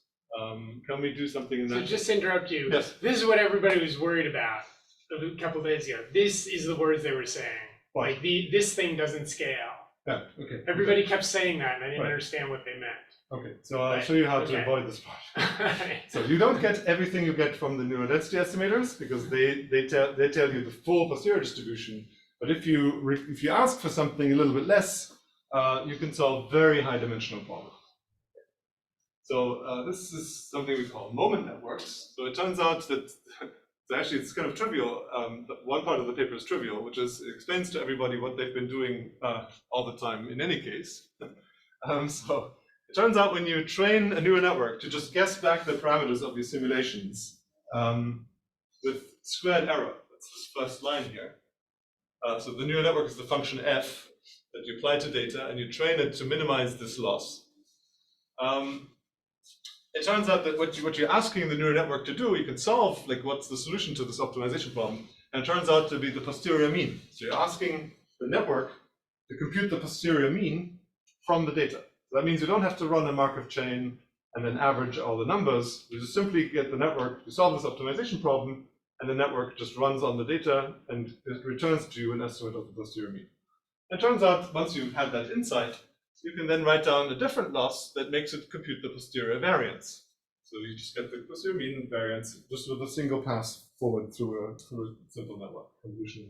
Speaker 2: Can we do something in that?
Speaker 1: So just to interrupt you,
Speaker 2: yes.
Speaker 1: This is what everybody was worried about a couple of days ago. This is the words they were saying.
Speaker 2: What?
Speaker 1: Like this thing doesn't scale.
Speaker 2: Yeah, okay.
Speaker 1: Everybody kept saying that, and I didn't understand what they meant.
Speaker 2: Okay, so I'll show you how to avoid this part. So you don't get everything you get from the neural density estimators, because they tell you the full posterior distribution. But if you ask for something a little bit less, you can solve very high dimensional problems. So this is something we call moment networks. So it turns out that actually it's kind of trivial. One part of the paper is trivial, which is it explains to everybody what they've been doing all the time in any case. So it turns out when you train a neural network to just guess back the parameters of these simulations with squared error, that's this first line here. So the neural network is the function f that you apply to data, and you train it to minimize this loss. It turns out that what you're asking the neural network to do, you can solve, like, what's the solution to this optimization problem, and it turns out to be the posterior mean. So you're asking the network to compute the posterior mean from the data. So that means you don't have to run a Markov chain and then average all the numbers. You just simply get the network to solve this optimization problem, and the network just runs on the data and it returns to you an estimate of the posterior mean. It turns out once you've had that insight, you can then write down a different loss that makes it compute the posterior variance. So you just get the posterior mean and variance just with a single pass forward through a simple network, convolutional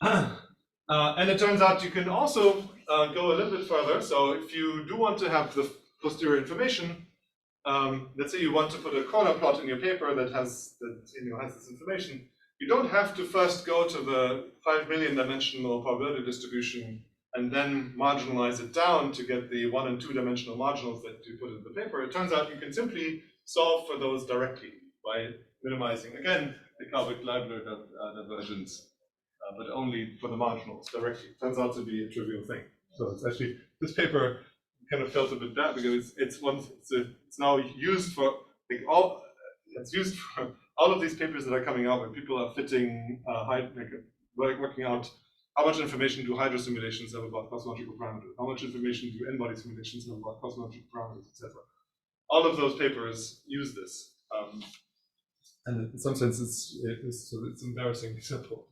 Speaker 2: network. And it turns out you can also go a little bit further. So if you do want to have the posterior information, let's say you want to put a corner plot in your paper that has this information, you don't have to first go to the 5 million dimensional probability distribution and then marginalize it down to get the 1 and 2 dimensional marginals that you put in the paper. It turns out you can simply solve for those directly by minimizing, again, the Kalbeck-Leibler divergence, but only for the marginals directly. It turns out to be a trivial thing. So it's actually, this paper kind of felt a bit bad because it's now used for all of these papers that are coming out where people are fitting working out how much information do hydro simulations have about cosmological parameters, how much information do n-body simulations have about cosmological parameters, etc. All of those papers use this, and in some sense it's embarrassingly simple.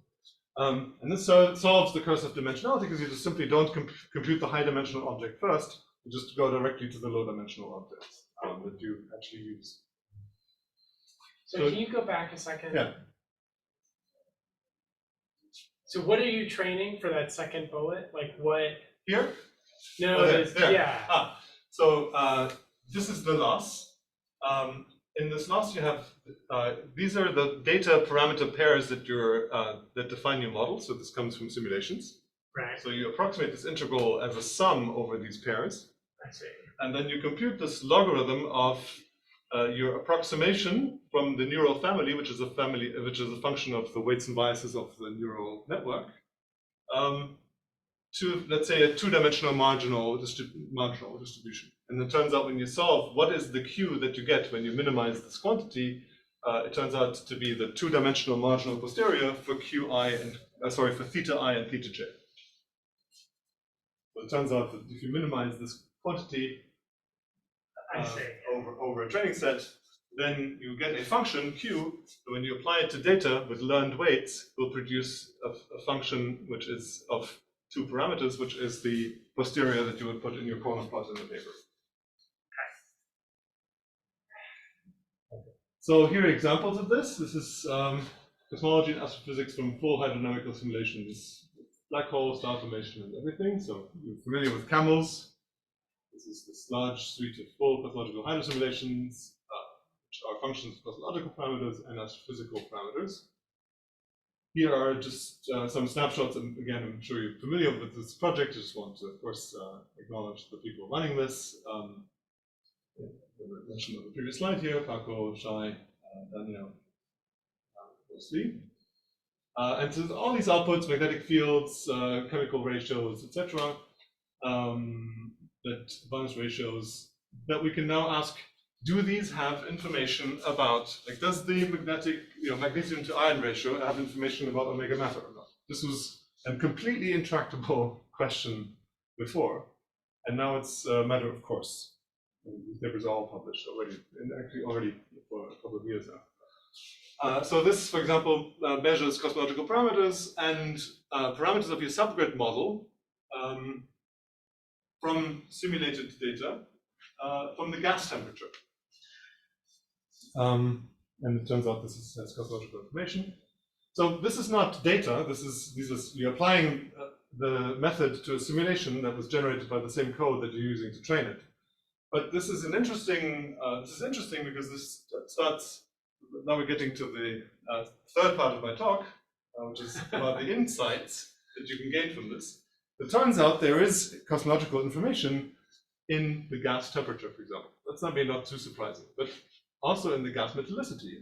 Speaker 2: And this solves the curse of dimensionality because you just simply don't compute the high dimensional object first. You just go directly to the low dimensional objects that you actually use.
Speaker 1: So can you go back a second?
Speaker 2: Yeah.
Speaker 1: So what are you training for that second bullet? Like what?
Speaker 2: Here?
Speaker 1: No,
Speaker 2: Oh, there.
Speaker 1: yeah.
Speaker 2: So this is the loss. In this loss, you have these are the data parameter pairs that that define your model. So this comes from simulations.
Speaker 1: Right.
Speaker 2: So you approximate this integral as a sum over these pairs.
Speaker 1: I see.
Speaker 2: And then you compute this logarithm of your approximation from the neural family, which is a function of the weights and biases of the neural network, to, let's say, a two-dimensional marginal distribution. And it turns out when you solve what is the Q that you get when you minimize this quantity, it turns out to be the two-dimensional marginal posterior for Qi and for theta I and theta j. So it turns out that if you minimize this quantity over a training set, then you get a function Q. When you apply it to data with learned weights, will produce a function which is of two parameters, which is the posterior that you would put in your corner plot in the paper. Okay. So here are examples of this. This is cosmology and astrophysics from full hydrodynamical simulations, black hole, star formation, and everything. So you're familiar with camels. This is this large suite of full cosmological hydrosimulations, which are functions of cosmological parameters and astrophysical parameters. Here are just some snapshots, and again, I'm sure you're familiar with this project. I just want to, of course, acknowledge the people running this. The mention of the previous slide here, Paco, Shai, Daniel, mostly. And so all these outputs, magnetic fields, chemical ratios, etc., that abundance ratios, that we can now ask, do these have information about, like, does the magnesium to iron ratio have information about omega matter or not? This was a completely intractable question before, and now it's a matter of course. These papers are all published already, and actually already for a couple of years now. So this, for example, measures cosmological parameters and parameters of your subgrid model from simulated data from the gas temperature. And it turns out this has cosmological information. So this is not data. You're applying the method to a simulation that was generated by the same code that you're using to train it. But this is an interesting. This is interesting because this starts. Now we're getting to the third part of my talk, which is about the insights that you can gain from this. It turns out there is cosmological information in the gas temperature, for example. That's not too surprising, but also in the gas metallicity,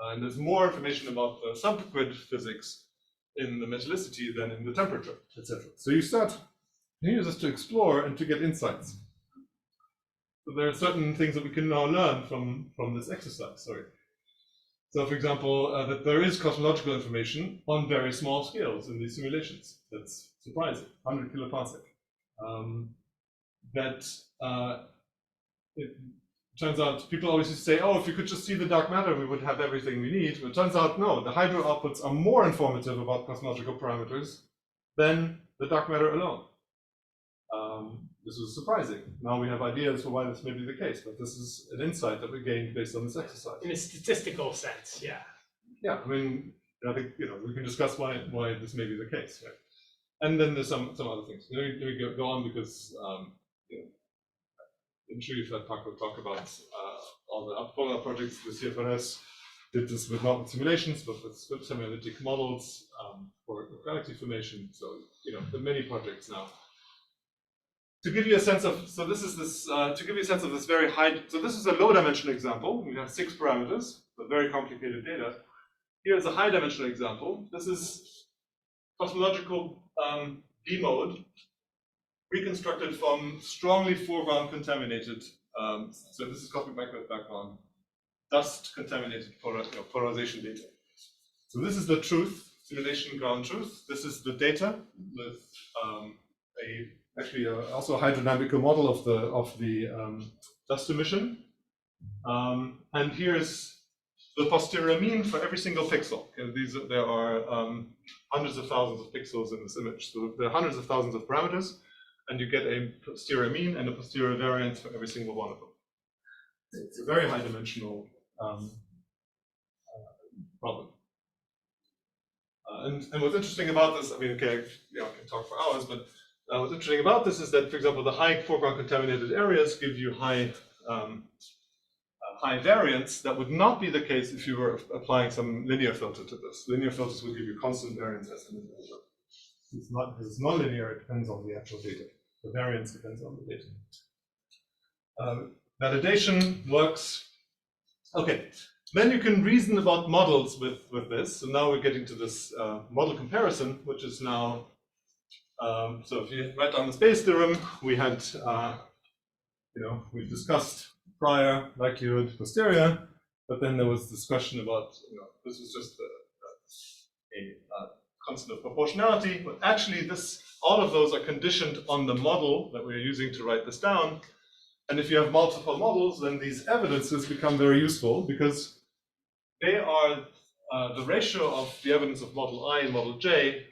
Speaker 2: and there's more information about the subgrid physics in the metallicity than in the temperature, etc. So you use this to explore and to get insights. So there are certain things that we can now learn from this exercise. So, for example, that there is cosmological information on very small scales in these simulations. That's surprising, 100 kiloparsec. It turns out people always used to say, oh, if you could just see the dark matter, we would have everything we need. But it turns out, no, the hydro outputs are more informative about cosmological parameters than the dark matter alone. This was surprising. Now we have ideas for why this may be the case, but this is an insight that we gained based on this exercise.
Speaker 1: In a statistical sense, yeah.
Speaker 2: Yeah, I mean, I think we can discuss why this may be the case, right? And then there's some other things. Let me go on because I'm sure you've heard Paco talk about all the Apollo projects, the CFRS, did this with not with simulations, but with semi-analytic models for galaxy formation. So there are many projects now. To give you a sense of, to give you a sense of this very high, so this is a low-dimensional example. We have 6 parameters, but very complicated data. Here is a high-dimensional example. This is cosmological B mode, reconstructed from strongly foreground contaminated, so this is cosmic microwave background, dust contaminated polarization data. So this is the truth, simulation ground truth. This is the data with also a hydrodynamical model of the dust emission. And here's the posterior mean for every single pixel. There are hundreds of thousands of pixels in this image. So there are hundreds of thousands of parameters, and you get a posterior mean and a posterior variance for every single one of them. It's a very high dimensional problem. And what's interesting about this, I mean, okay, I can talk for hours, but what's interesting about this is that, for example, the high foreground contaminated areas give you high variance. That would not be the case if you were applying some linear filter to this. Linear filters would give you constant variance estimates. It's non-linear, it depends on the actual data. The variance depends on the data. Validation works. Okay, then you can reason about models with this. So now we're getting to this model comparison, which is now, so if you write down the space theorem, we had, we discussed prior likelihood posterior, but then there was discussion about, this was just a constant of proportionality, but actually all of those are conditioned on the model that we're using to write this down. And if you have multiple models, then these evidences become very useful because they are the ratio of the evidence of model I and model J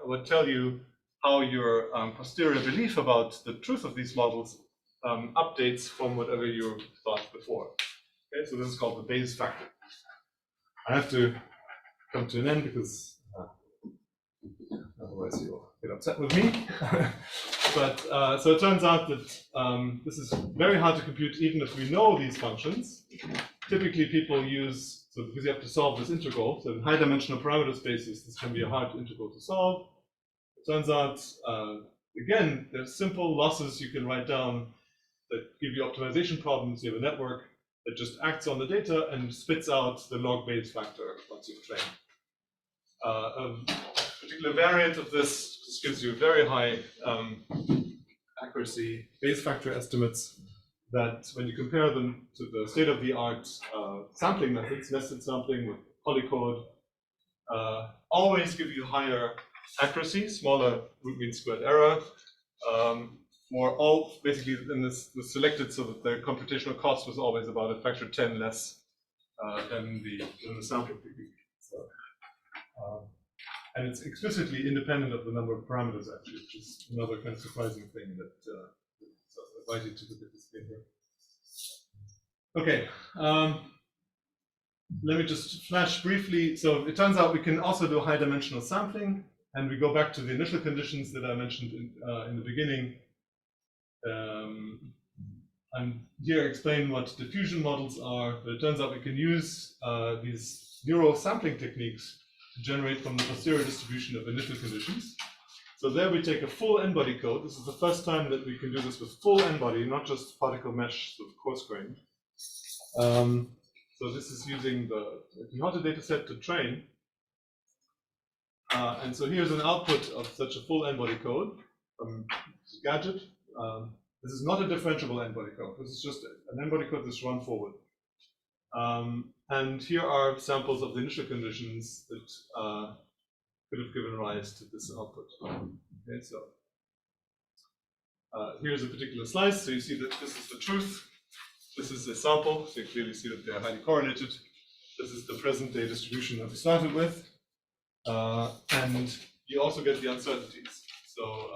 Speaker 2: would tell you how your posterior belief about the truth of these models updates from whatever you thought before. Okay, so this is called the Bayes factor. I have to come to an end because otherwise you'll get upset with me. But so it turns out that this is very hard to compute even if we know these functions. Typically people use, so because you have to solve this integral, so in high dimensional parameter spaces, this can be a hard integral to solve. It turns out, again, there's simple losses you can write down that give you optimization problems. You have a network that just acts on the data and spits out the log Bayes factor once you've trained. A particular variant of this just gives you very high accuracy Bayes factor estimates that when you compare them to the state-of-the-art sampling methods, nested sampling with polycode, always give you higher accuracy, smaller root mean squared error. For all, basically, in this was selected so that the computational cost was always about a factor 10 less than the sampling technique. So, and it's explicitly independent of the number of parameters, actually, which is another kind of surprising thing that I invited to participate here. Okay, let me just flash briefly. So it turns out we can also do high dimensional sampling, and we go back to the initial conditions that I mentioned in the beginning. And here explain what diffusion models are, but it turns out we can use these neural sampling techniques to generate from the posterior distribution of initial conditions. So there we take a full n-body code. This is the first time that we can do this with full n-body, not just particle mesh sort of coarse grain. So this is using the Quixote data set to train. And so here's an output of such a full n-body code from Gadget. This is not a differentiable n-body code. This is just an n-body code that's run forward. And here are samples of the initial conditions that could have given rise to this output. Okay, so here's a particular slice. So you see that this is the truth. This is a sample. So you clearly see that they are highly correlated. This is the present day distribution that we started with. And you also get the uncertainties. So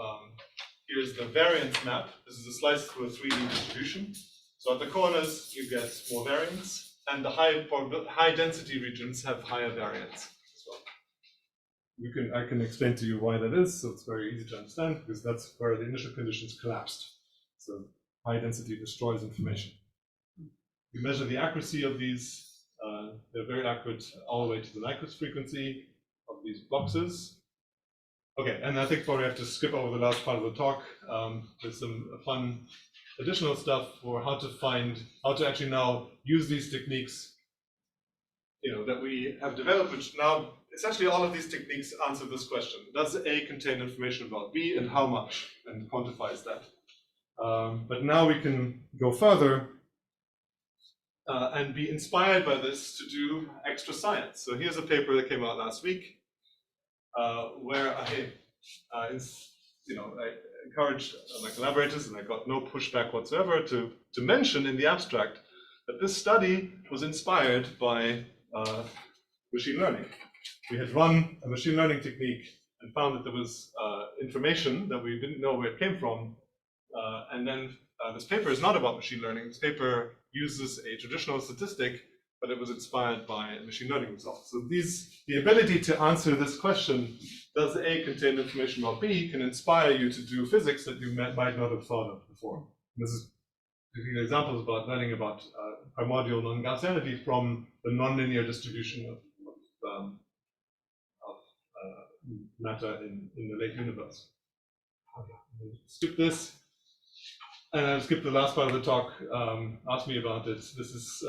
Speaker 2: here's the variance map. This is a slice through a 3D distribution. So at the corners, you get more variance, and the high density regions have higher variance as well. I can explain to you why that is. So it's very easy to understand because that's where the initial conditions collapsed. So high density destroys information. We measure the accuracy of these They're very accurate all the way to the Nyquist frequency of these boxes. Okay, and I think probably have to skip over the last part of the talk. There's some fun additional stuff for how to actually now use these techniques, that we have developed, which now essentially all of these techniques answer this question: does A contain information about B, and how much, and quantifies that. But now we can go further and be inspired by this to do extra science. So here's a paper that came out last week where I encouraged my collaborators, and I got no pushback whatsoever, to mention in the abstract that this study was inspired by machine learning. We had run a machine learning technique and found that there was information that we didn't know where it came from. And then this paper is not about machine learning. This paper uses a traditional statistic, but it was inspired by machine learning results. So the ability to answer this question, does A contain information about B, can inspire you to do physics that you might not have thought of before. And this is giving examples about learning about primordial non-gaussianity from the nonlinear distribution of matter in the late universe. Okay, skip this. And I'll skip the last part of the talk. Ask me about it. This is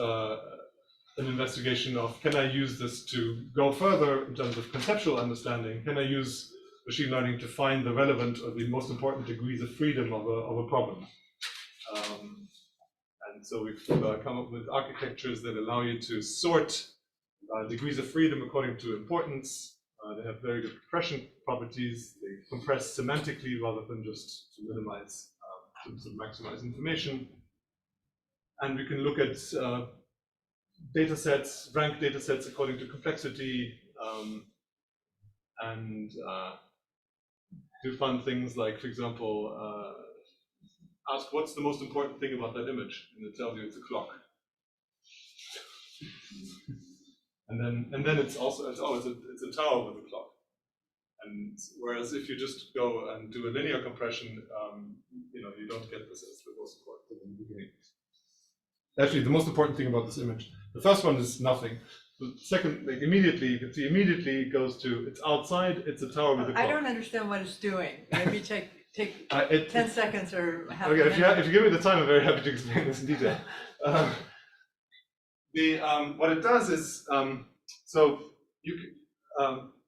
Speaker 2: an investigation of, can I use this to go further in terms of conceptual understanding? Can I use machine learning to find the relevant or the most important degrees of freedom of a problem? And so we've come up with architectures that allow you to sort degrees of freedom according to importance. They have very good compression properties. They compress semantically rather than just to minimize, to maximize information. And we can look at data sets, rank data sets according to complexity, and do fun things like, for example, ask what's the most important thing about that image, and it tells you it's a clock. And then it's also it's a tower with a clock. And whereas if you just go and do a linear compression, you don't get this as the most important thing in the beginning. Actually, the most important thing about this image, the first one is nothing. The second, immediately, you can see immediately it goes to, it's outside, it's a tower with a clock.
Speaker 3: I don't understand what it's doing. Maybe take 10 seconds or half a
Speaker 2: Okay,
Speaker 3: minute.
Speaker 2: if you give me the time, I'm very happy to explain this in detail. What it does is,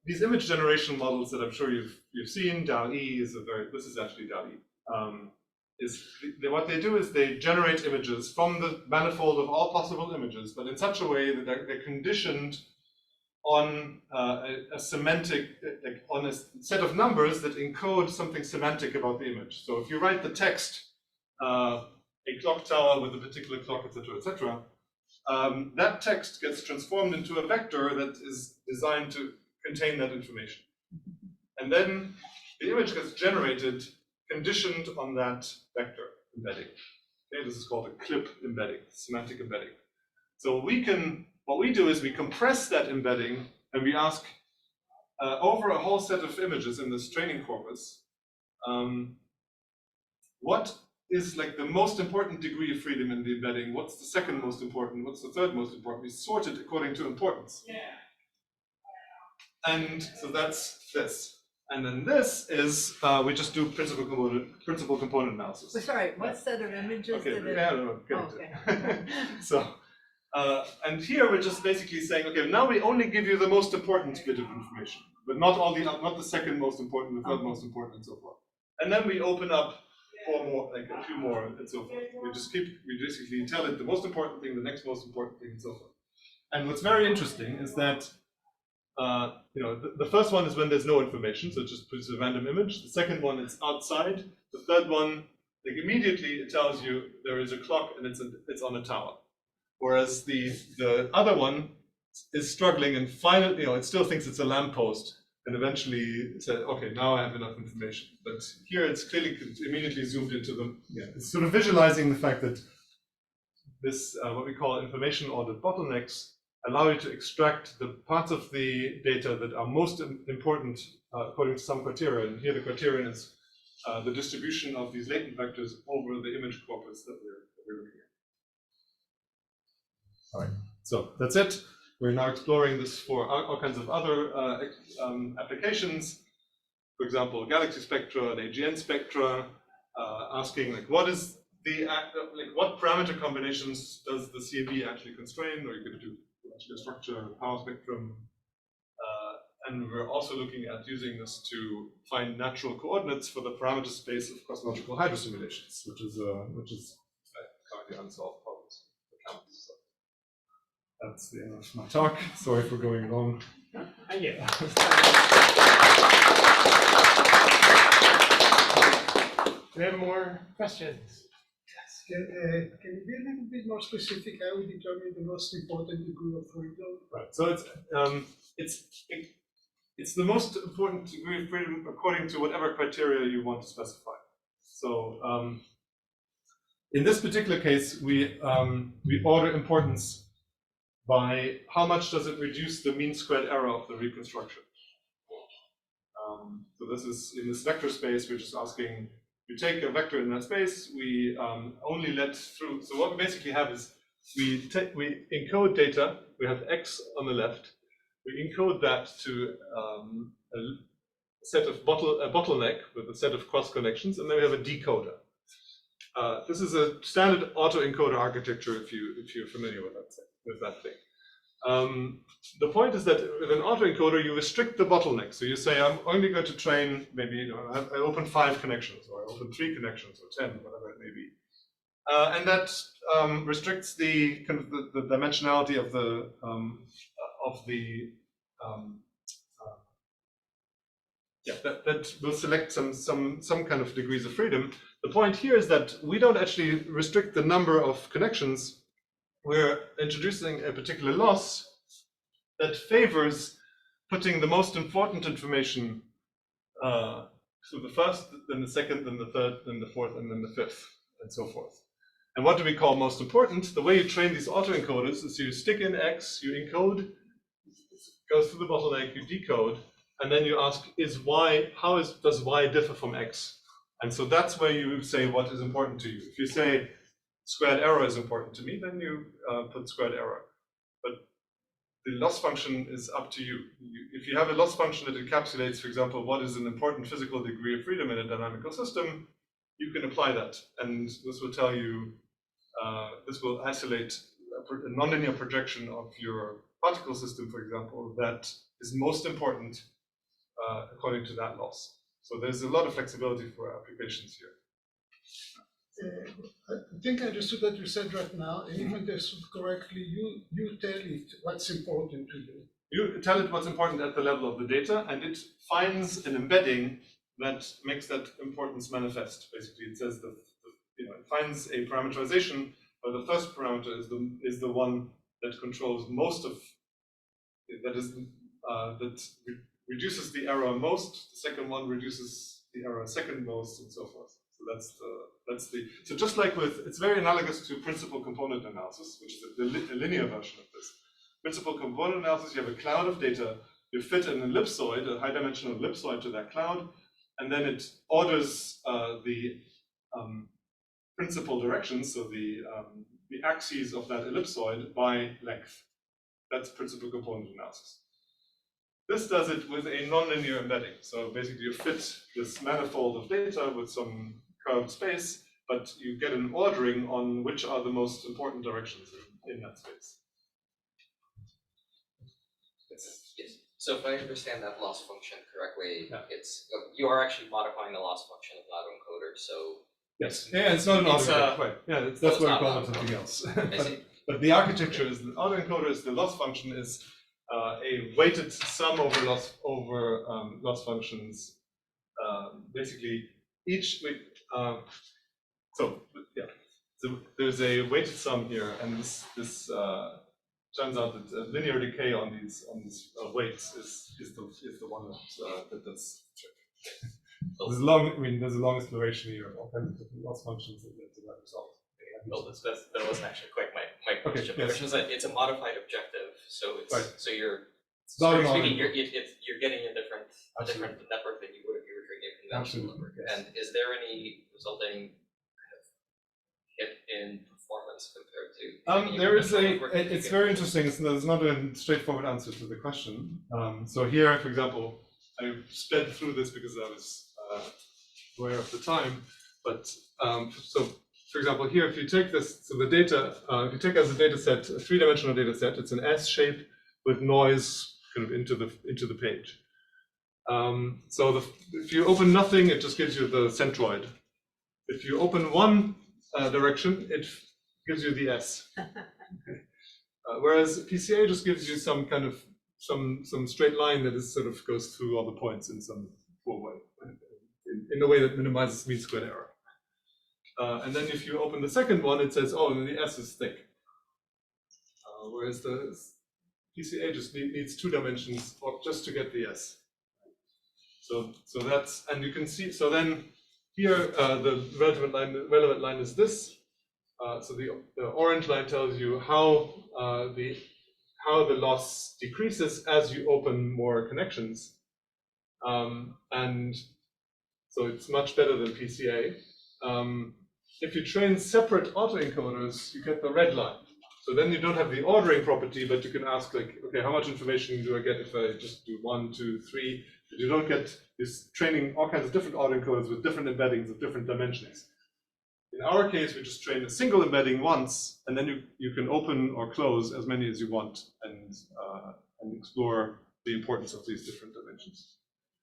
Speaker 2: these image generation models that I'm sure you've seen, DALL-E is this is actually DALL-E. What they do is they generate images from the manifold of all possible images, but in such a way that they're conditioned on a semantic, on a set of numbers that encode something semantic about the image. So if you write the text, a clock tower with a particular clock, etc., that text gets transformed into a vector that is designed to contain that information. And then the image gets generated conditioned on that vector embedding. Okay, this is called a clip embedding, semantic embedding. So what we do is we compress that embedding and we ask over a whole set of images in this training corpus, what is like the most important degree of freedom in the embedding? What's the second most important? What's the third most important? We sort it according to importance. Yeah. And so that's this. And then this is, we just do principal component analysis.
Speaker 3: Sorry, what set of images did it?
Speaker 2: Yeah, no, okay. So, and here we're just basically saying, okay, now we only give you the most important bit of information, but not the second most important, the third most important, and so forth. And then we open up for more, like a few more, and so forth. We basically tell it the most important thing, the next most important thing, and so forth. And what's very interesting is that the first one is when there's no information, so it just puts a random image. The second one, it's outside. The third one, like immediately it tells you there is a clock and it's on a tower. Whereas the other one is struggling and finally, it still thinks it's a lamppost, and eventually said, okay, now I have enough information. But here it's clearly immediately zoomed into them. Yeah, it's sort of visualizing the fact that this what we call information ordered bottlenecks allow you to extract the parts of the data that are most important according to some criteria. And here the criterion is the distribution of these latent vectors over the image corpus that we're looking at. All right. So that's it. We're now exploring this for all kinds of other applications. For example, galaxy spectra and AGN spectra, asking like what is the what parameter combinations does the CME actually constrain, or you could do a structure, power spectrum. And we're also looking at using this to find natural coordinates for the parameter space of cosmological hydrosimulations, which is currently unsolved problems. So that's the end of my talk. Sorry for going long.
Speaker 1: Thank you. Do we have more questions?
Speaker 4: Can you be a little bit more specific how we determine the most important degree of freedom?
Speaker 2: Right. So it's the most important degree of freedom according to whatever criteria you want to specify. So in this particular case, we order importance by how much does it reduce the mean squared error of the reconstruction. So this is in this vector space. We're just asking. We take a vector in that space. We only let through. So what we basically have is we encode data. We have x on the left. We encode that to a set of bottleneck with a set of cross connections, and then we have a decoder. This is a standard autoencoder architecture if you're familiar with that thing. The point is that with an autoencoder, you restrict the bottleneck. So you say, I'm only going to train maybe, I open 5 connections, or I open 3 connections, or 10, whatever it may be. And that restricts the kind of the dimensionality of the that will select some kind of degrees of freedom. The point here is that we don't actually restrict the number of connections. We're introducing a particular loss that favors putting the most important information through the first, then the second, then the third, then the fourth, and then the fifth, and so forth. And what do we call most important? The way you train these autoencoders is you stick in X, you encode, goes through the bottleneck, you decode, and then you ask, does Y differ from X? And so that's where you say what is important to you. If you say squared error is important to me, then you put squared error. But the loss function is up to you. If you have a loss function that encapsulates, for example, what is an important physical degree of freedom in a dynamical system, you can apply that. And this will tell you, this will isolate a nonlinear projection of your particle system, for example, that is most important according to that loss. So there's a lot of flexibility for applications here.
Speaker 4: I think I understood what you said right now, and if I understood correctly, you tell it what's important to you.
Speaker 2: You tell it what's important at the level of the data, and it finds an embedding that makes that importance manifest. Basically, it says that it finds a parameterization, where the first parameter is the one that controls most of that reduces the error most. The second one reduces the error second most, and so forth. So so just like it's very analogous to principal component analysis, which is a linear version of this. Principal component analysis, you have a cloud of data, you fit an ellipsoid, a high dimensional ellipsoid to that cloud, and then it orders the principal directions, so the axes of that ellipsoid by length. That's principal component analysis. This does it with a nonlinear embedding. So basically you fit this manifold of data with some curved space, but you get an ordering on which are the most important directions in that space.
Speaker 5: Yes. So if I understand that loss function correctly,
Speaker 2: Yeah.
Speaker 5: it's you are actually modifying the loss function of the autoencoder. So
Speaker 2: Yes. Yeah, it's not an autoencoder. Right. Yeah, that's why we call it something else.
Speaker 5: I see.
Speaker 2: But the architecture is the autoencoder is the loss function is a weighted sum over loss functions. Basically, so there's a weighted sum here, and this turns out that linear decay on these weights is the one that does the trick. There's a long exploration here of all kinds of different loss functions that led to that result.
Speaker 5: Well, that wasn't actually quite my question.
Speaker 2: Okay, yes.
Speaker 5: The question is that it's a modified objective, so it's
Speaker 2: Right.
Speaker 5: so you're
Speaker 2: Speaking,
Speaker 5: you're getting a different network than you would if you were treating a conventional network.
Speaker 2: Yes.
Speaker 5: And is there any resulting kind of hit in performance compared to?
Speaker 2: There is it's very interesting. There's not a straightforward answer to the question. So here, for example, I sped through this because I was aware of the time. But so, for example, here, if you take this, so the data, if you take as a data set, a three-dimensional data set, it's an S shape with noise kind of into the page. So if you open nothing, it just gives you the centroid. If you open one direction, it gives you the S. Okay. Whereas PCA just gives you some kind of some straight line that is sort of goes through all the points in some cool way, in a way that minimizes mean squared error. And then if you open the second one, it says, oh, the S is thick. Whereas the PCA just needs two dimensions just to get the S. So that's, and you can see, so then here the relevant line is this. So the orange line tells you how the loss decreases as you open more connections. And so it's much better than PCA. If you train separate autoencoders, you get the red line. So then you don't have the ordering property, but you can ask, like, okay, how much information do I get if I just do 1, 2, 3? But you don't get this training all kinds of different autoencoders with different embeddings of different dimensions. In our case, we just train a single embedding once, and then you can open or close as many as you want and explore the importance of these different dimensions.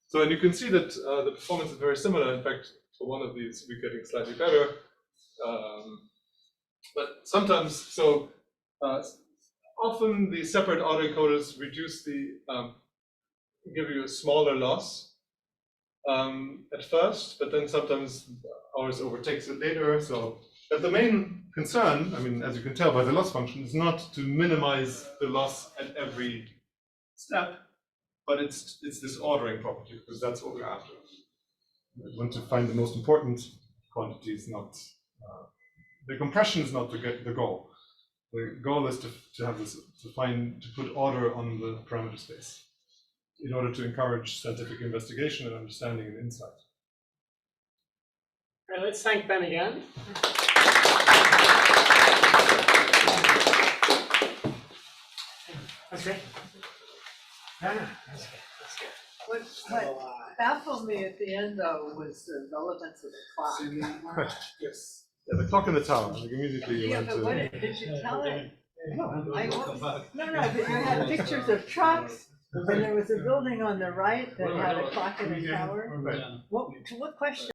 Speaker 2: So, and you can see that the performance is very similar. In fact, for one of these, we're getting slightly better. But sometimes, so often the separate autoencoders reduce give you a smaller loss at first, but then sometimes ours overtakes it later. So, but the main concern, I mean, as you can tell by the loss function, is not to minimize the loss at every step, but it's this ordering property, because that's what we're after. We want to find the most important quantities, not the compression is not the goal. The goal is to have this, to put order on the parameter space in order to encourage scientific investigation and understanding and insight.
Speaker 1: All right, let's thank Ben again. That's great. That's good.
Speaker 3: What baffled me at the end, though, was the relevance of the clock.
Speaker 2: Yes. Yeah, the clock in the tower. Like immediately you
Speaker 3: Yeah,
Speaker 2: went
Speaker 3: but
Speaker 2: to.
Speaker 3: what did you tell it? No, but you had pictures of trucks, and there was a building on the right that had a clock in the tower.
Speaker 2: Right.
Speaker 3: To what question?